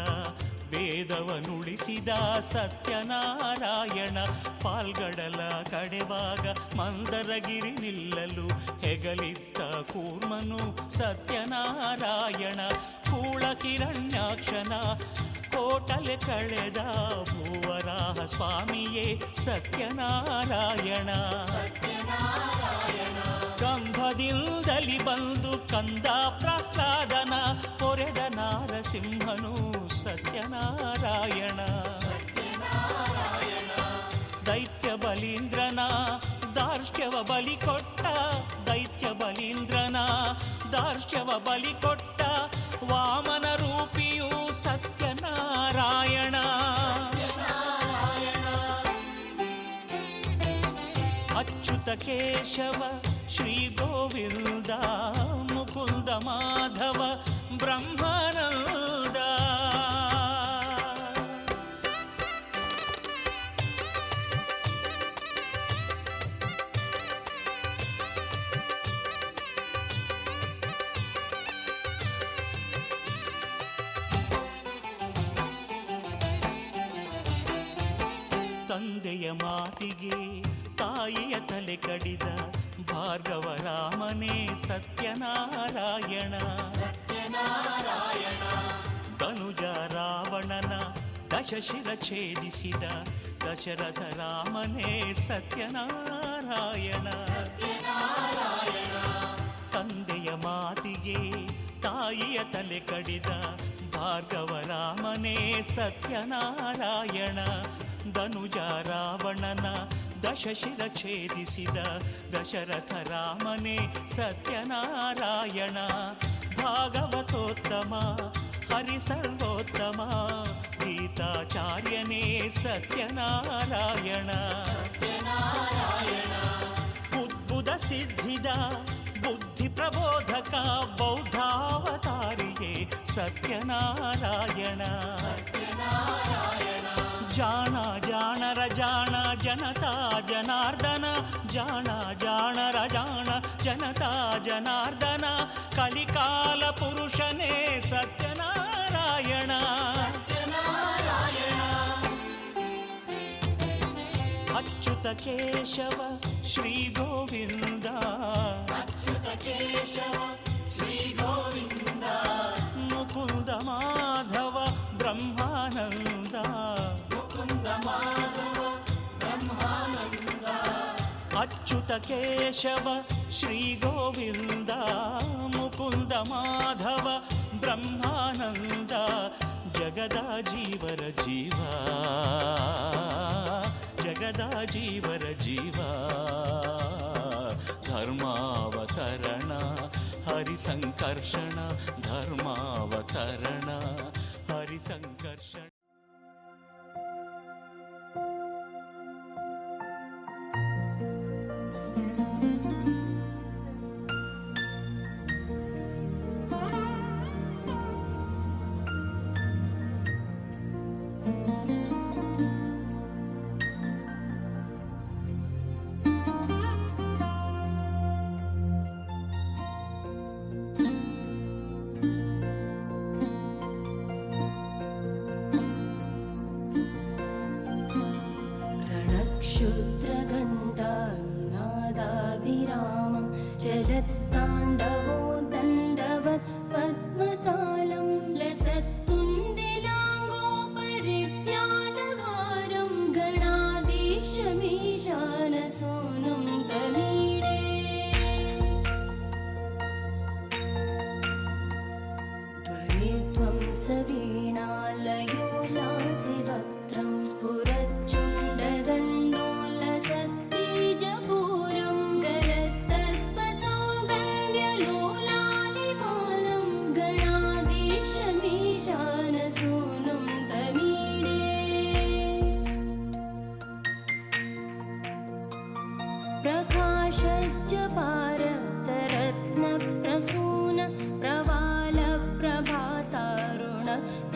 ವೇದವನುಳಿಸಿದ ಸತ್ಯನಾರಾಯಣ ಪಾಲ್ಗಡಲ ಕಡೆವಾಗ ಮಂದರಗಿರಿ ನಿಲ್ಲಲು ಹೆಗಲಿದ್ದ ಕೂರ್ಮನು ಸತ್ಯನಾರಾಯಣ ಕೂಳ ಕಿರಣ್ಯಾಕ್ಷನ ಕೋಟಲೆ ಕಳೆದ ಭೂವರಾಹ ಸ್ವಾಮಿಯೇ ಸತ್ಯನಾರಾಯಣ ಕಂಭದಿಂದಲಿ ಬಂದು ಕಂದ ಪ್ರಹ್ಲಾದನ ಪೊರೆದ ನಾರಸಿಂಹನು ಸತ್ಯನಾರಾಯಣ ದೈತ್ಯ ಬಲೀಂದ್ರನ ದಾರ್ಷ್ಟ್ಯವ ಬಲಿ ಕೊಟ್ಟ ದೈತ್ಯ ಬಲೀಂದ್ರನ ದಾರ್ಷ್ಟ್ಯವ ಬಲಿ ಕೊಟ್ಟ ವಾಮನ ರೂಪಿಯು ಸತ್ಯನಾರಾಯಣ ಅಚ್ಯುತ ಕೇಶವ ಶ್ರೀ ಗೋವಿಂದ ಮುಕುಂದ ಮಾಧವ ಬ್ರಹ್ಮಾನಂದ ತಂದೆಯ ಮಾತಿಗೆ ತಾಯಿಯ ತಲೆ ಕಡಿದ ಭಾರ್ಗವ ರಾಮನೇ ಸತ್ಯನಾರಾಯಣ ಧನುಜ ರಾವಣನ ದಶಶಿರ ಛೇದಿಸಿದ ದಶರಥ ರಾಮನೇ ಸತ್ಯನಾರಾಯಣ ತಂದೆಯ ಮಾತಿಗೆ ತಾಯಿಯ ತಲೆ ಕಡಿದ ಭಾರ್ಗವ ರಾಮನೇ ಸತ್ಯನಾರಾಯಣ ಧನುಜ ರಾವಣನ ದಶಶಿರ ಛೇದಿಸಿದ ದಶರಥ ರಾಮನೇ ಸತ್ಯನಾರಾಯಣ ಭಾಗವತೋತ್ತಮ ಹರಿಸರ್ವೋತ್ತಮ ಗೀತಾಚಾರ್ಯನೇ ಸತ್ಯನಾರಾಯಣ ಉದ್ಭುತ ಸಿದ್ಧಿದ ಬುದ್ಧಿ ಪ್ರಬೋಧಕ ಬೌದ್ಧಾವತಾರಿಯೇ ಸತ್ಯನಾರಾಯಣ ಜಾಣ ಜಾಣರ ಜಾಣ ಜನತಾ ಜನಾರ್ದನ ಜಾಣ ಜಾಣರ ಜಾಣ ಜನತಾ ಜನಾರ್ದನ ಕಲಿಕಾಲ ಪುರುಷನೇ ಸತ್ಯನಾರಾಯಣ ಅಚ್ಯುತ ಕೇಶವ ಶ್ರೀ ಗೋವಿಂದ ಅಚ್ಯುತ ಕೇಶವ ಶ್ರೀ ಗೋವಿಂದ ಮುಕುಂದ ಮಾಧವ ಬ್ರಹ್ಮಾನಂದ ಮುಕುಂದ ಮಾಧವ ಬ್ರಹ್ಮಾನಂದ ಅಚ್ಯುತ ಕೇಶವ ಶ್ರೀ ಗೋವಿಂದ ಮುಕುಂದ ಮಾಧವ ಬ್ರಹ್ಮಾನಂದ ಜಗದ ಜೀವರ ಜೀವ ಜಗದ ಜೀವರ ಜೀವ ಧರ್ಮಾವತರಣ ಹರಿಸಂಕರ್ಷಣ ಧರ್ಮಾವತರಣ ಹರಿಸಂಕರ್ಷಣ क्षुद्रघण्टानिनादाभिरामं चलत्ताण्डवो दण्डवत् पद्मतालं लसत्तुन्दिलाङ्गोपरित्यालहारं गणाधीशमीशानसूनुं तमीडे त्वरित्वं सवीणालयो लासिवक्त्रं स्फुरच्चुण्डदण्डोलसत्तीजपूरं गलत्तर्पसौगन्ध्यलोलालिपानं गणाधीशमीशानसूनुं तमीडे प्रकाशज्जपारक्तरत्नप्रसून प्रवालप्रभातारुण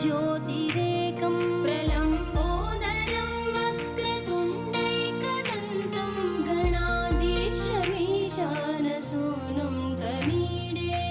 ज्योतिरेकं प्रलम्बोदरं वक्रतुण्डैकदन्तं गणाधीशमीशानसूनुं तमीडे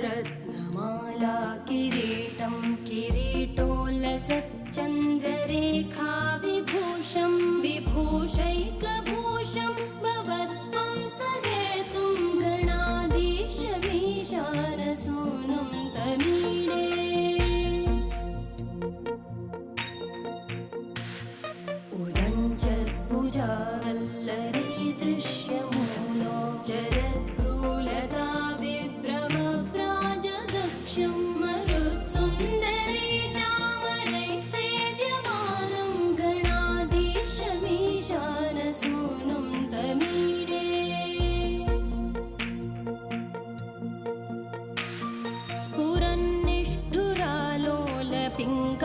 विचित्रस्फुरद्रत्नमाला किरीटं किरीटोल्लसच्चन्द्ररेखा विभूषं विभूषैकभूषं भवत्वं सहेतुं गणाधीशमीशानसूनुं तमीडे उदञ्चत्भुजावल्लरी दृश्यमूलो जरद्भ्रूलता विभ्रमप्राजदक्षं मरुत्सुन्दरी चामरैः सेव्यमानं गणाधीशमीशानसूनुं तमीडे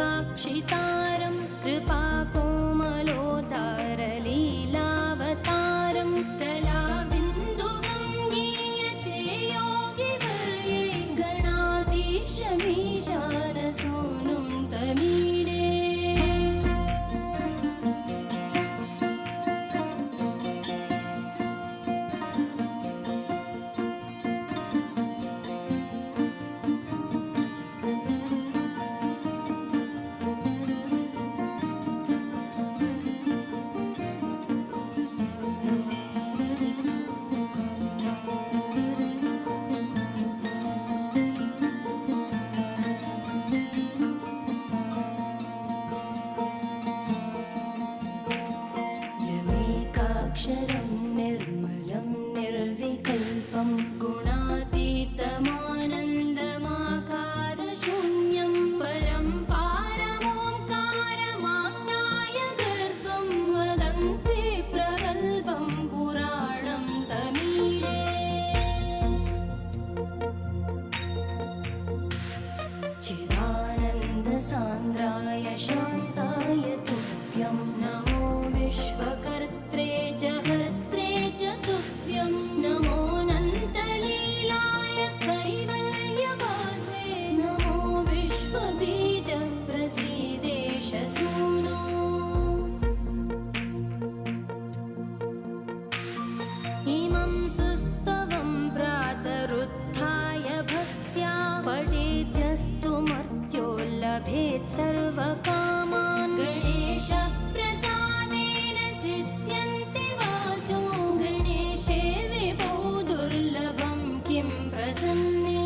स्फुरन्निष्ठुरालोलपिङ्गाक्षितारं कृपाकोमलोतारलीलावतारं कलाबिन्दुगं गीयते योगिवर्ये गणाधीशमीशानसूनुं तमीडे यमेकाक्षरं निर्मलं निर्विकल्पं गुणातीतमानन्दमाकारशून्यं परं पारमोङ्कारमाज्ञायगर्भं वदन्ति प्रगल्भं पुराणं तमीडे चिदानन्दसान्द्राय शान्ताय तुभ्यं नमो विश्वकर्त्रे च हर्त्रे च तुभ्यं नमोऽनन्तलीलाय कैवल्यवासे नमो विश्वबीजप्रसीदेशसूनो इमं सुस्तवं प्रातरुत्थाय भक्त्या पठेद्यस्तु मर्त्यो लभेत् सर्वकामान् गणेशप्रसादेन सिद्ध्यन्ति वाचो गणेशे विभो दुर्लभं किं प्रसन्ने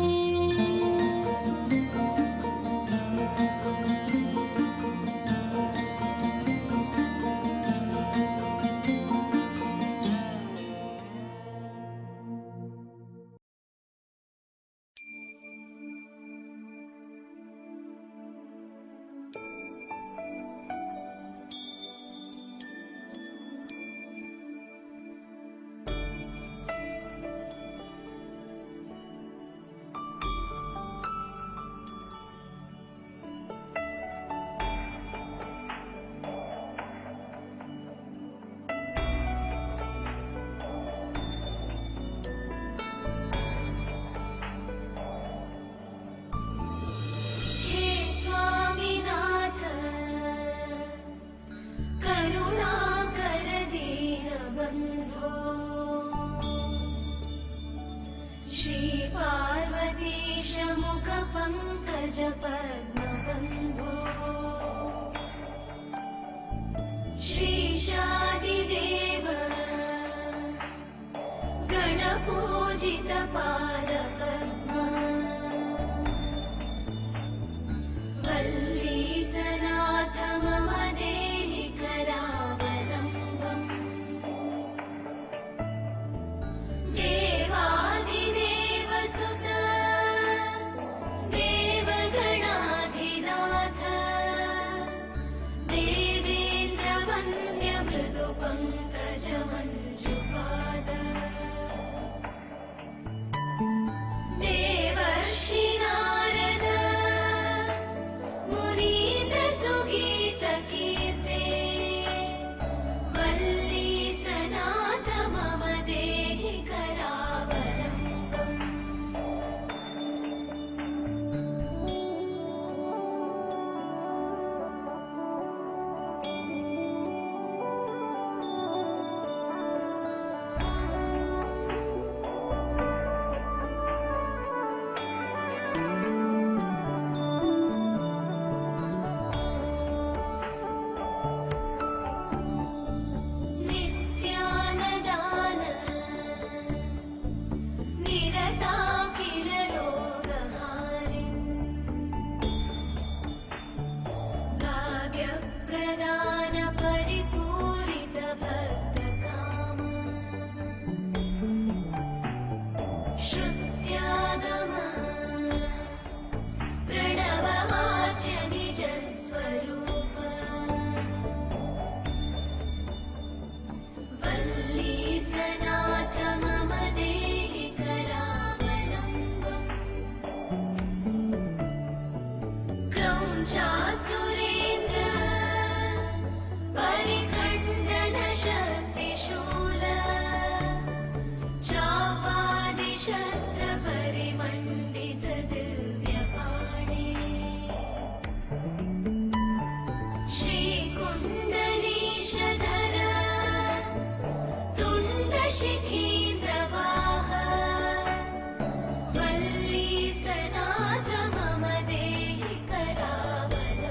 पंकज पद्मबन्धो श्रीशादिदेव गणपूजित पादपद्मा वल्लीसनाथ मम देहि करावलम्बम् देवादिदेवसुत देवगणाधिनाथ देवेन्द्रवन्द्य मृदु पङ्कज मञ्जुपाद देवर्षि नारद मुनीन्द्र सुगीत कीर्ते वल्लीसनाथ मम देहि करावलम्बम् नित्यानदान निरताकिल रोगहारिन् भाग्यप्रदान परिपूरित भक्तकाम श्रुत्यागम प्रणववाच्य निजस्वरूप वल्लीसनाथ मम देहि करावलम्बम् क्रौञ्चासुरेन्द्र परिखण्डन शक्तिशूल चापादिशस्त्र परिमण्डित दिव्यपाणि श्रीकुण्डलीशधर तुण्डशिखीन्द्रवाह वल्लीसनाथ मम देहि करावलम्बम्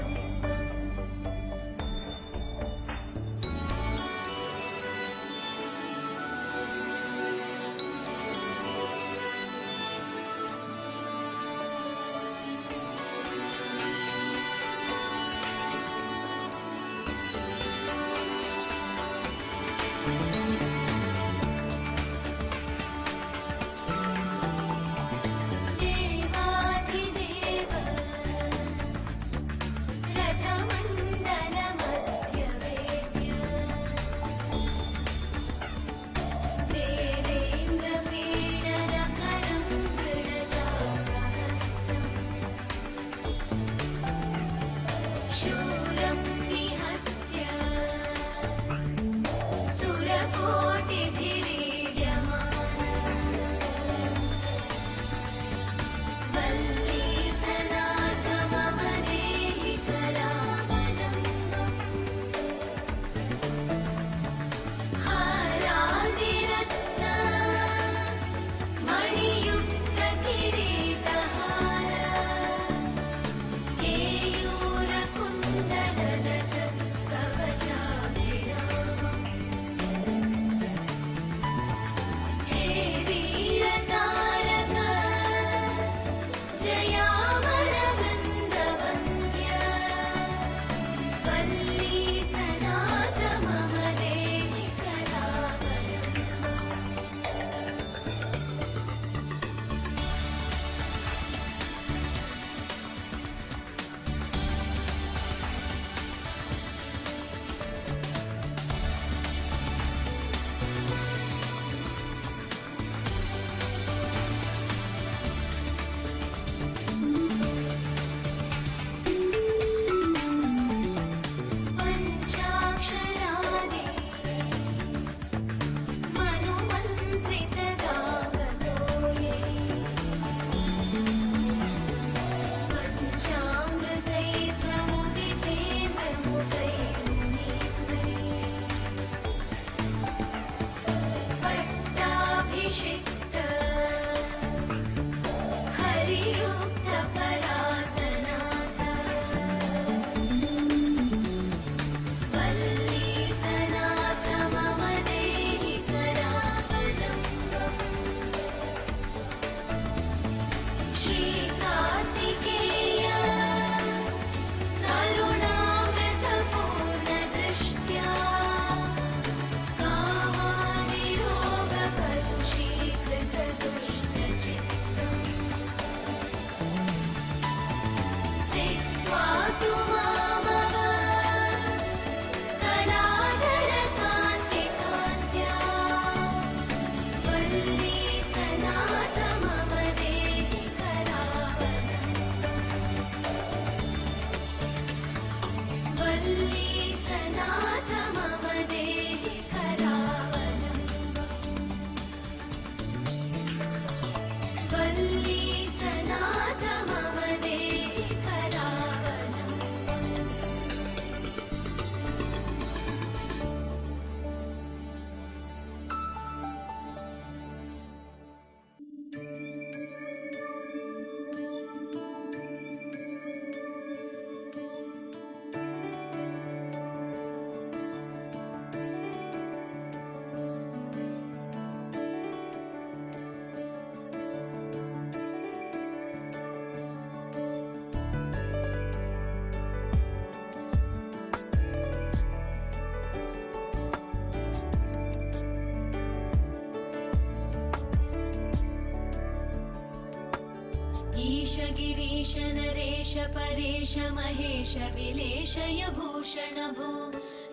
गिरीश नरेश परेश महेश विलेशय भूषण भो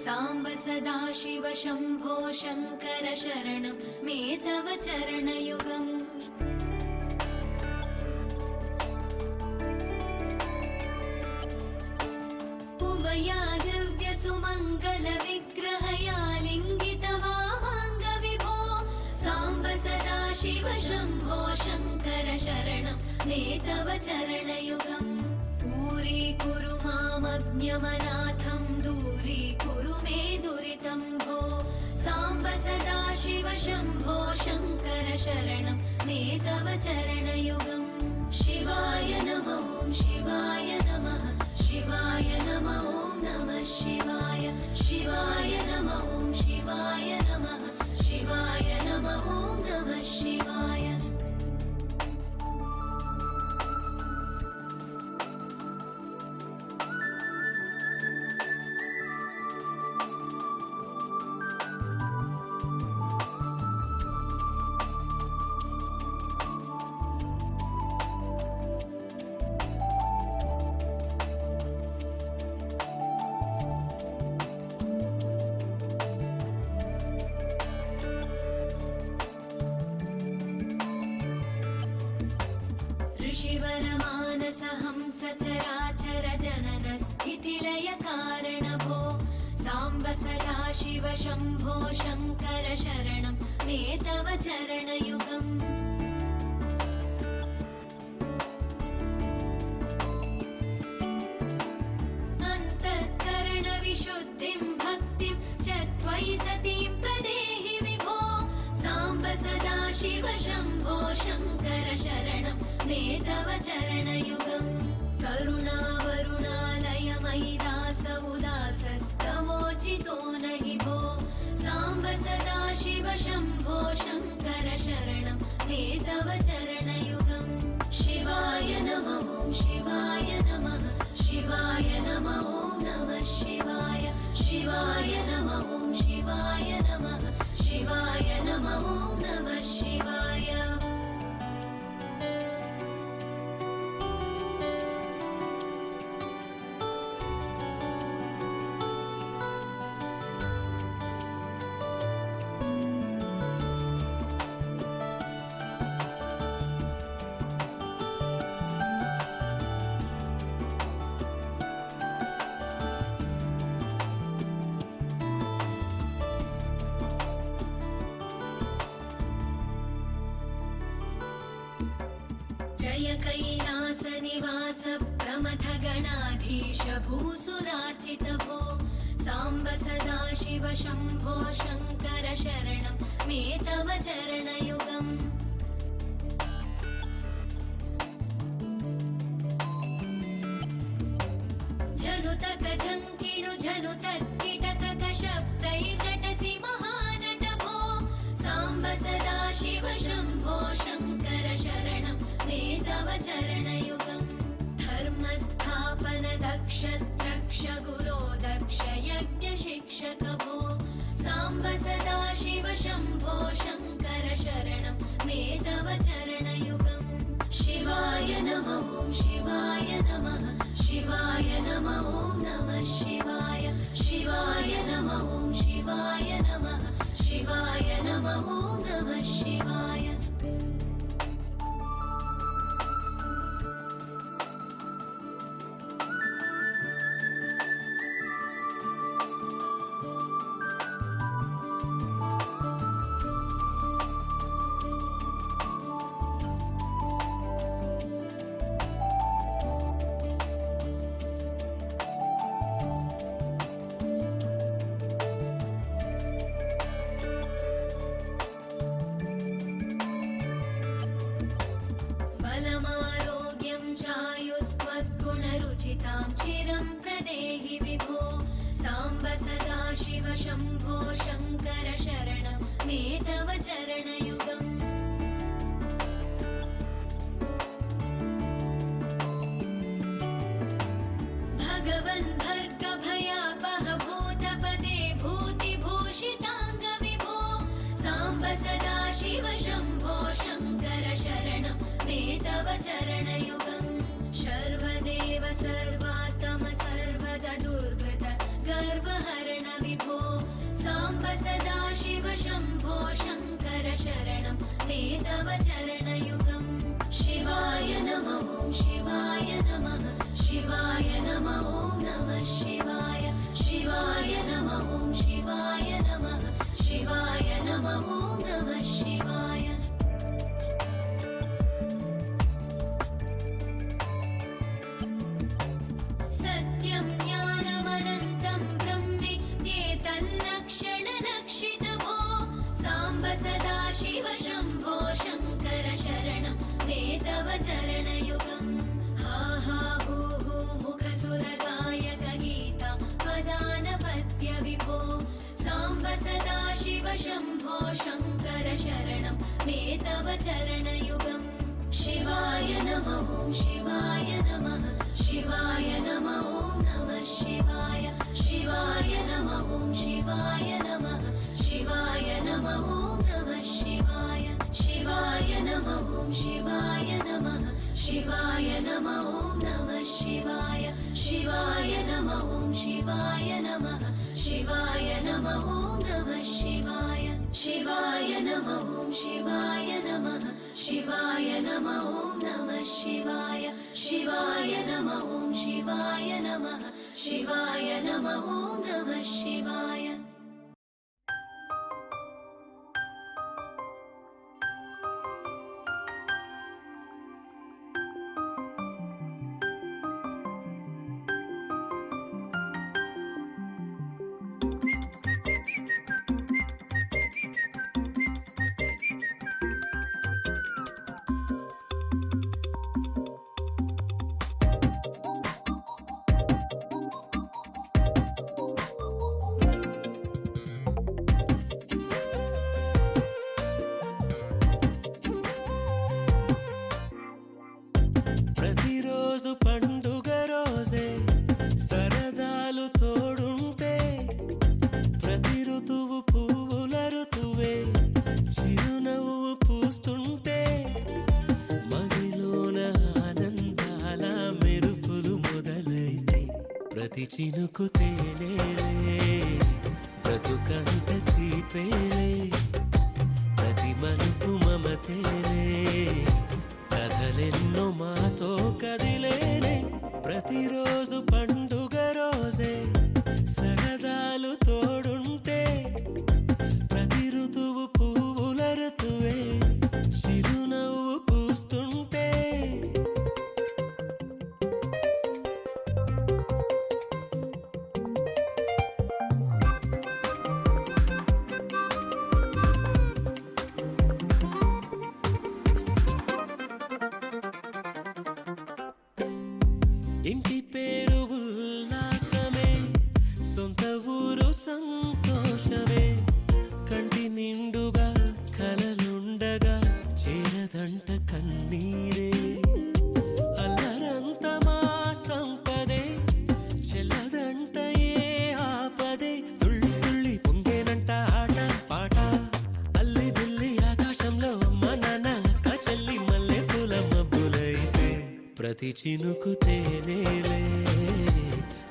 साम्ब सदा शिव शम्भो शङ्कर शरणं मे तव चरणयुगम् उमया दिव्य सुमङ्गल विग्रहया लिङ्गित वामाङ्ग विभो साम्ब सदा शिव शम्भो शङ्कर शरणं मे तव चरणयुगम् दूरीकुरु मामज्ञमनाथं दूरीकुरु मे दुरितं भो साम्ब सदा शिव शम्भो शङ्कर शरणं मे तव चरणयुगम् शिवाय नमः शिवाय नमः शिवाय नमः नमः शिवाय शिवाय नमः शिवाय नमः शिवाय नमः नमः शिवाय ऋषिवरमानसहंस चराचर जनन स्थितिलय कारण भो साम्ब सदा शिव शम्भो शङ्कर शरणं मे तव चरणयुगम् अन्तःकरणविशुद्धिं भक्तिं च त्वयि सतीं प्रदेहि विभो साम्ब सदा शिव शम्भो शङ्कर शरणं मे तव चरणयुगम् करुणावरुणालय मयि दास उदासस्तवोचितो नहि भो साम्ब सदा शिव शम्भो शङ्कर शरणं मे तव चरणयुगम् शिवाय नमः शिवाय नमः शिवाय नमः नमः शिवाय शिवाय नमः शिवाय नमः शिवाय नमः नमः शिवाय जय कैलासनिवास प्रमथ गणाधीश भूसुरार्चित भो साम्ब सदा शिव शम्भो शङ्कर शरणं मे तव चरणयुगम् झनुतक झङ्किणु झनुतक्किटतक शब्दैर्नटसि महानट भो साम्ब सदा शिव शम्भो शङ्कर शरणं मे तव चरणयुगम् धर्मस्थापन दक्ष द्रक्ष गुरो दक्ष यज्ञ शिक्षक भो साम्ब सदा शिव शम्भो शङ्कर शरणं मे तव चरणयुगम् शिवाय नमः शिवाय नमः शिवाय नमः नमः शिवाय शिवाय नमः शिवाय नमः शिवाय नमः नमः शिवाय चितां चिरं प्रदेहि विभो साम्ब सदा शिव शम्भो शङ्कर शरणं मे तव चरणयुगम् भगवन् भर्ग भयापह भूतपदे भूतिभूषिताङ्ग विभो साम्ब सदा शिव शम्भो शङ्कर शरणं मे तव चरणयुगम् शम्भो शङ्कर शरणं मे तव चरणयुगम् शिवाय नमः शिवाय नमः शिवाय नमः नमः शिवाय शिवाय नमः शिवाय नमः शिवाय नमः नमः शिवाय सत्यं ज्ञानमनन्तं ब्रह्मेत्येतल्लक्षणलक्षितभो साम्ब सदा शिव शम्भो शङ्कर शरणं मे तव चरणयुगम् हा हा हू हू मुखसुरगायक गीता वदानपत्य विभो साम्ब सदा शिव शम्भो शङ्कर शरणं मे तव चरणयुगम् शिवाय नमः शिवाय नमः शिवाय नमः नमः शिवाय शिवाय नमः शिवाय नमः शिवाय नमः नमः शिवाय शिवाय नमः शिवाय नमः शिवाय नमः नमः शिवाय शिवाय नमः शिवाय नमः शिवाय नमः नमः शिवाय शिवाय नमः शिवाय नमः शिवाय नमः नमः शिवाय शिवाय नमः शिवाय नमः शिवाय नमः नमः शिवाय ప్రతిరోజు పండుగ రోజే సరదాలు తోడుంటే ప్రతి ఋతువు పువ్వుల ఋతువే చిరునవ్వు పూస్తుంటే మదిలోన ఆనందాల మెరుపులు మొదలైతే ప్రతి చినుకు తేనేలే బ్రతుకంత తీపేలే ప్రతి మలుపు మమతేలే కథలెన్నో మాతో కదిలేనే ప్రతిరోజు పండుగ రోజే సరదాలు తోడుంటే ప్రతి ఋతువు పువ్వుల ఋతువే చిరునవ్వు పూస్తుంటే ఇంటి పేరు ఉల్లాసమే సొంత ఊరు సంతోషమే కంటి నిండుగా కలలుండగా చేరదంట కన్నీరే అల్లరంత మా సంపదే చెల్లదంట ఏ ఆపదే తుళ్ళి తుళ్ళి పొంగేనంట ఆట పాట అల్లి బిల్లి ఆకాశంలో అమ్మ నాన్న అక్క చెల్లి మల్లె పూల మబ్బులైతే ప్రతి చినుకు తేనేలే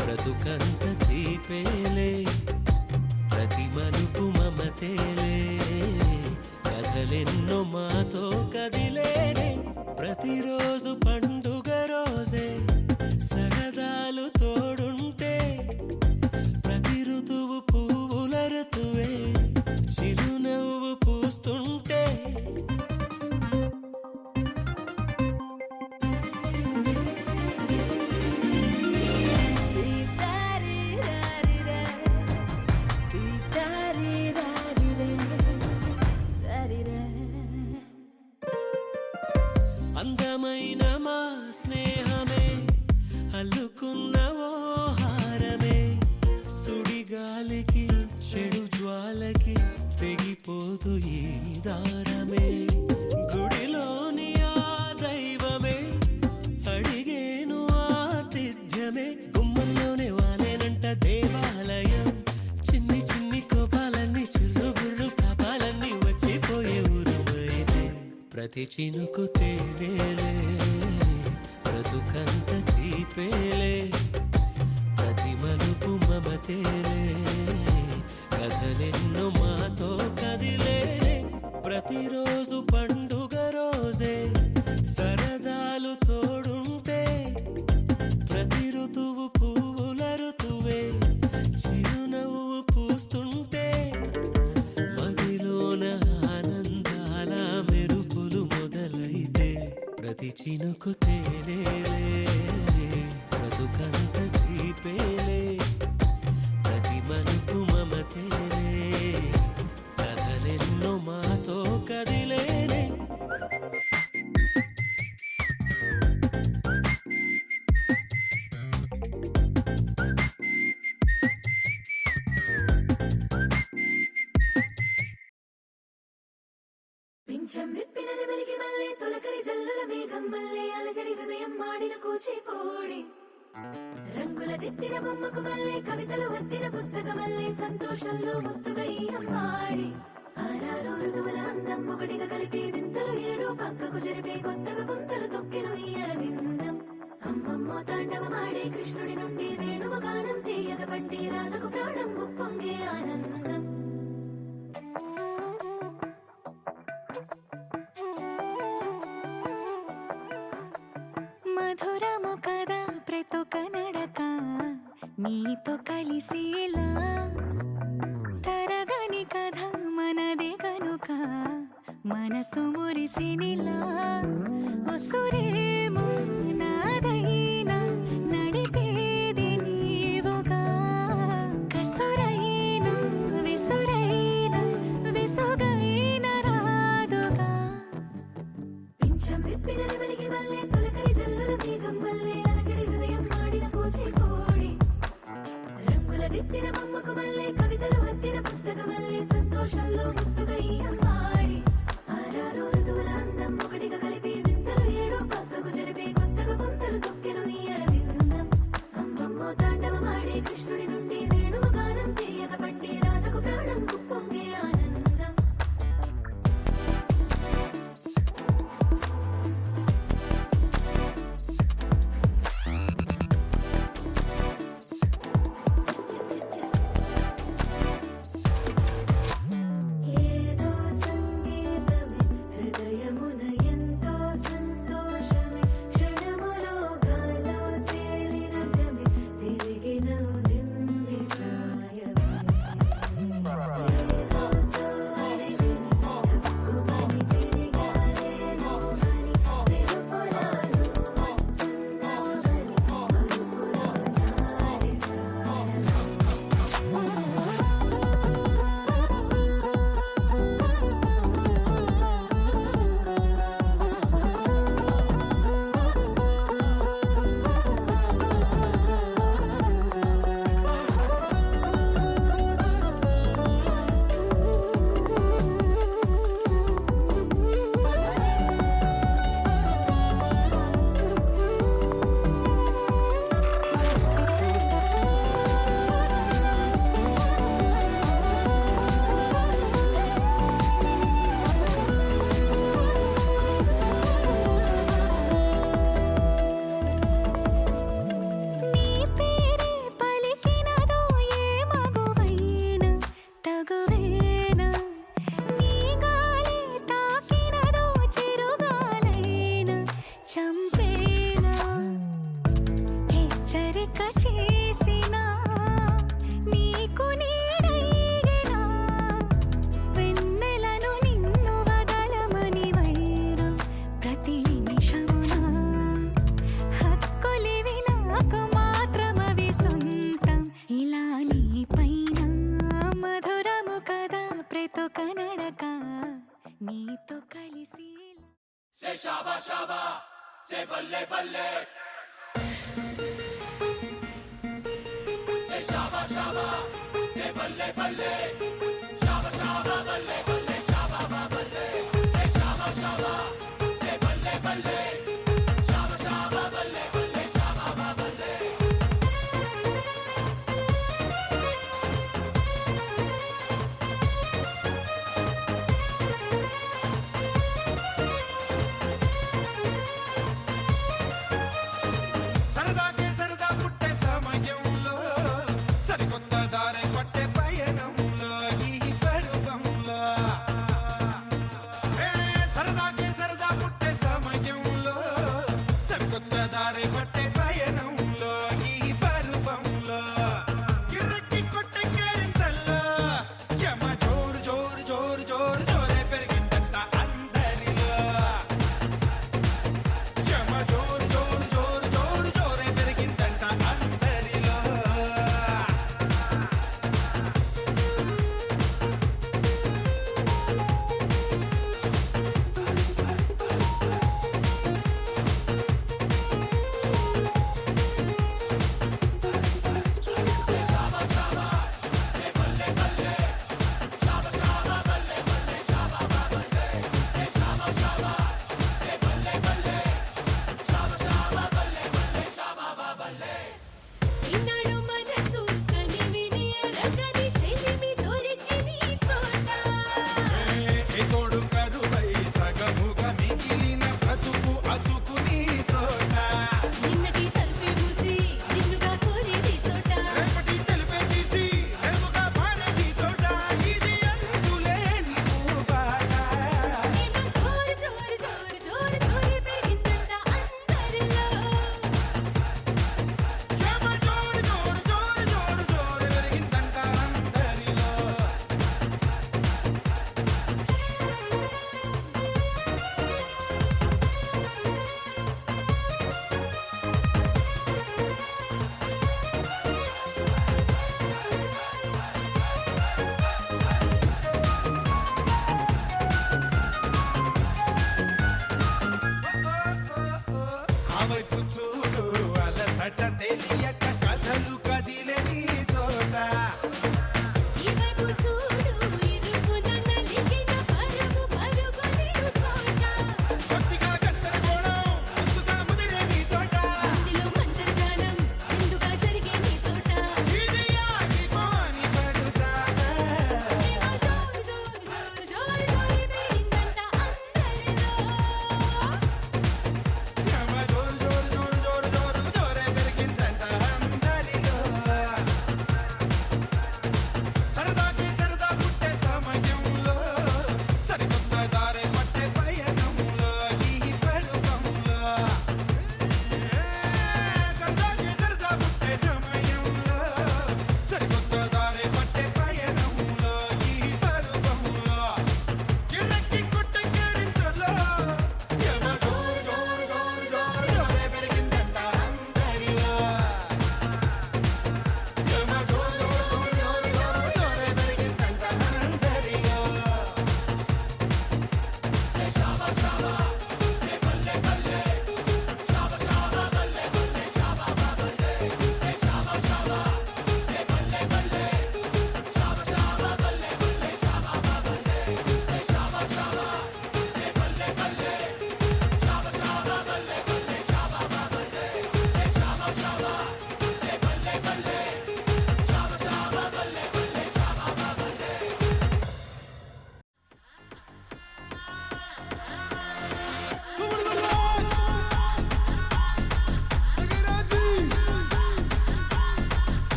బ్రతుకంత తీపేలే ప్రతి మలుపు మమతేలే కథలెన్నో మాతో కదిలేనే ప్రతిరోజు పండుగ రోజే సరదాలు తోడుంటే ప్రతి ఋతువు పువ్వుల ఋతువే చిరునవ్వు పూస్తుంటే అందమైన మా స్నేహమే అల్లుకున్న ఓ హారమే సుడిగాలికి చెడు జ్వాలకి తెగిపోదు ఈ దారమే గుడిలోని ఆ దైవమే అడిగేను ఆతిథ్యమే గుమ్మంలోనే వాలేనంట దేవాలయం చిన్ని చిన్ని కోపాలన్నీ చిల్లుబుర్రు తాపాలన్నీ వచ్చిపోయే ఊరుమైతే ప్రతి చినుకు తేనేలే బ్రతుకంత తీపేలే ప్రతి మలుపు మమతేలే కథలెన్నో మాతో కదిలే చూపేలే ప్రతి మలుపు మమతేలే కథలెన్నో మాతో కదిలేలే పింఛం విప్పినది వెలిగి మళ్ళీ తొలకరి జల్లుల మేఘం మళ్ళీ అలజడి హృదయం మాడిన కూచిపోడి రంగుల దిద్దిన బొమ్మకు మళ్ళీ కవితలు వద్దిన పుస్తకమల్లే సంతోషంలో ముద్దుగా ఈ అమ్మాడి ఆరారు ఋతువుల అందం ఒకటిగా కలిపి వింతలు ఏడు పక్కకు జరిపే కొత్తగా పుంతలు తొక్కెను ఈ అరవిందం అమ్మమ్మో తాండవమాడే కృష్ణుడి నుండి వేణువ గానం తీయగ పండి రాధకు ప్రాణం ఉప్పొంగే ఆనందం మధురము కదా ప్రతొక నడక నీతో కలిసేలా తరగని కథ మనదే కనుక మనసు మురిసినిలా ఉసురేమో నాదైనా నడిపేది నీవుగా కసురైనా విసురైనా విసుగైన రాదుగా పింఛం విప్పినది వెలిగి మళ్ళీ తొలకరి జల్లుల మేఘం మళ్ళీ అలజడి హృదయం మాడిన కూచిపోడి రంగుల దిద్దిన బొమ్మకు మళ్ళీ కవితలు వద్దిన పుస్తకమల్లే సంతోషంలో ముద్దుగా ఈ అమ్మాడి ఆరారు ఋతువుల అందం ఒకటిగా కలిపి వింతలు ఏడు పక్కకు జరిపే కొత్తగా పుంతలు తొక్కెను ఈ అరవిందం అమ్మమ్మో తాండవమాడే కృష్ణుడి నుండి వేణువ గానం తీయగ పండి రాధకు ప్రాణం ఉప్పొంగే ఆనందం ఏదో సంగీతమే హృదయమున ఎంతో సంతోషమే క్షణములో గాలో తేలిన భ్రమే తిరిగి నవ్వింది ప్రాయమే ఏదో సోయని తక్కువని తిరిగాలేను అని వెలుపులాను వస్తున్నావని మరుపులో జారి ప్రాయమే నీ పేరే పలికినదో ఏ మగువైనా తగువేనా నీ గాలి తాకినదో చిరుగాలైనా చంపేనా హెచ్చరిక చేసినా నీకు నీడైనా వెన్నెలను నిన్ను వదలమని వైరా ప్రతి నిమిషమున హక్కులివి నాకు మాత్రమవి సొంతం ఇలా నీ పైన మధురము కదా ప్రతొక నడక నీతో కలిసి से शाबा शाबा से बल्ले बल्ले से शाबा शाबा से बल्ले बल्ले शाबा शाबा बल्ले बल्ले शाबा बा बल्ले से शाबा शाबा से बल्ले बल्ले शाबा शाबा बल्ले बल्ले शाबा बा बल्ले సరదాకే సరదా పుట్టే సమయంలో సరికొత్త దారి పట్టే పయనంలో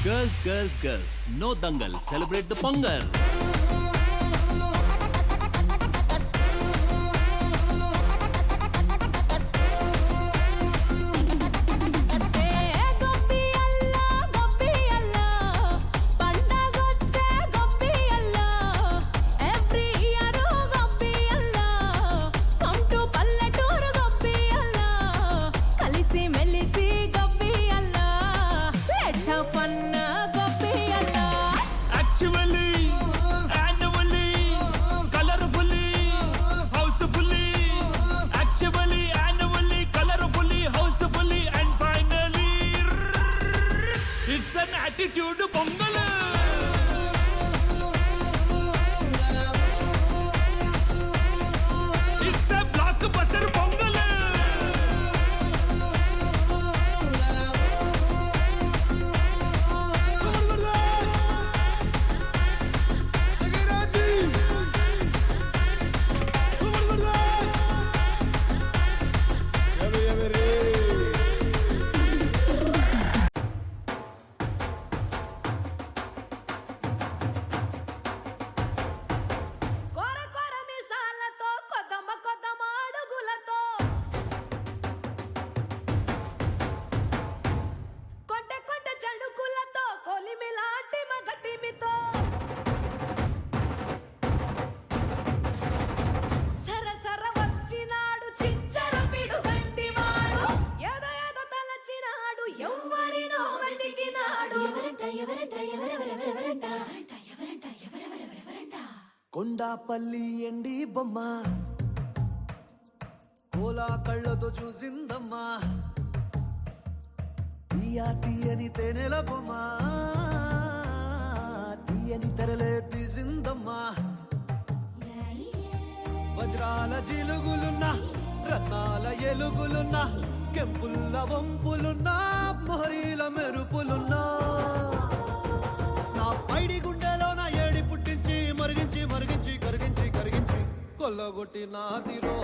Girls, girls, girls, no dangal, celebrate the Pongal. attitude Pongal it's a blockbuster Pongal Kondapalli ఎండి బొమ్మ కోలా కళ్ళతో చూసిందమ్మా తీయని తేనెల బొమ్మ తీయని తెరలే తీసిందమ్మా వజ్రాల జిలుగులున్నా రత్నాల ఎలుగులున్నా కెంపుల్ల వంపులున్నా మొహరీల మెరుపులున్నా నా పైడి గుండెలో నా ఏడి పుట్టించి మరిగించి మరిగించి కరిగించి కరిగించి కొల్లగొట్టి నాదిరో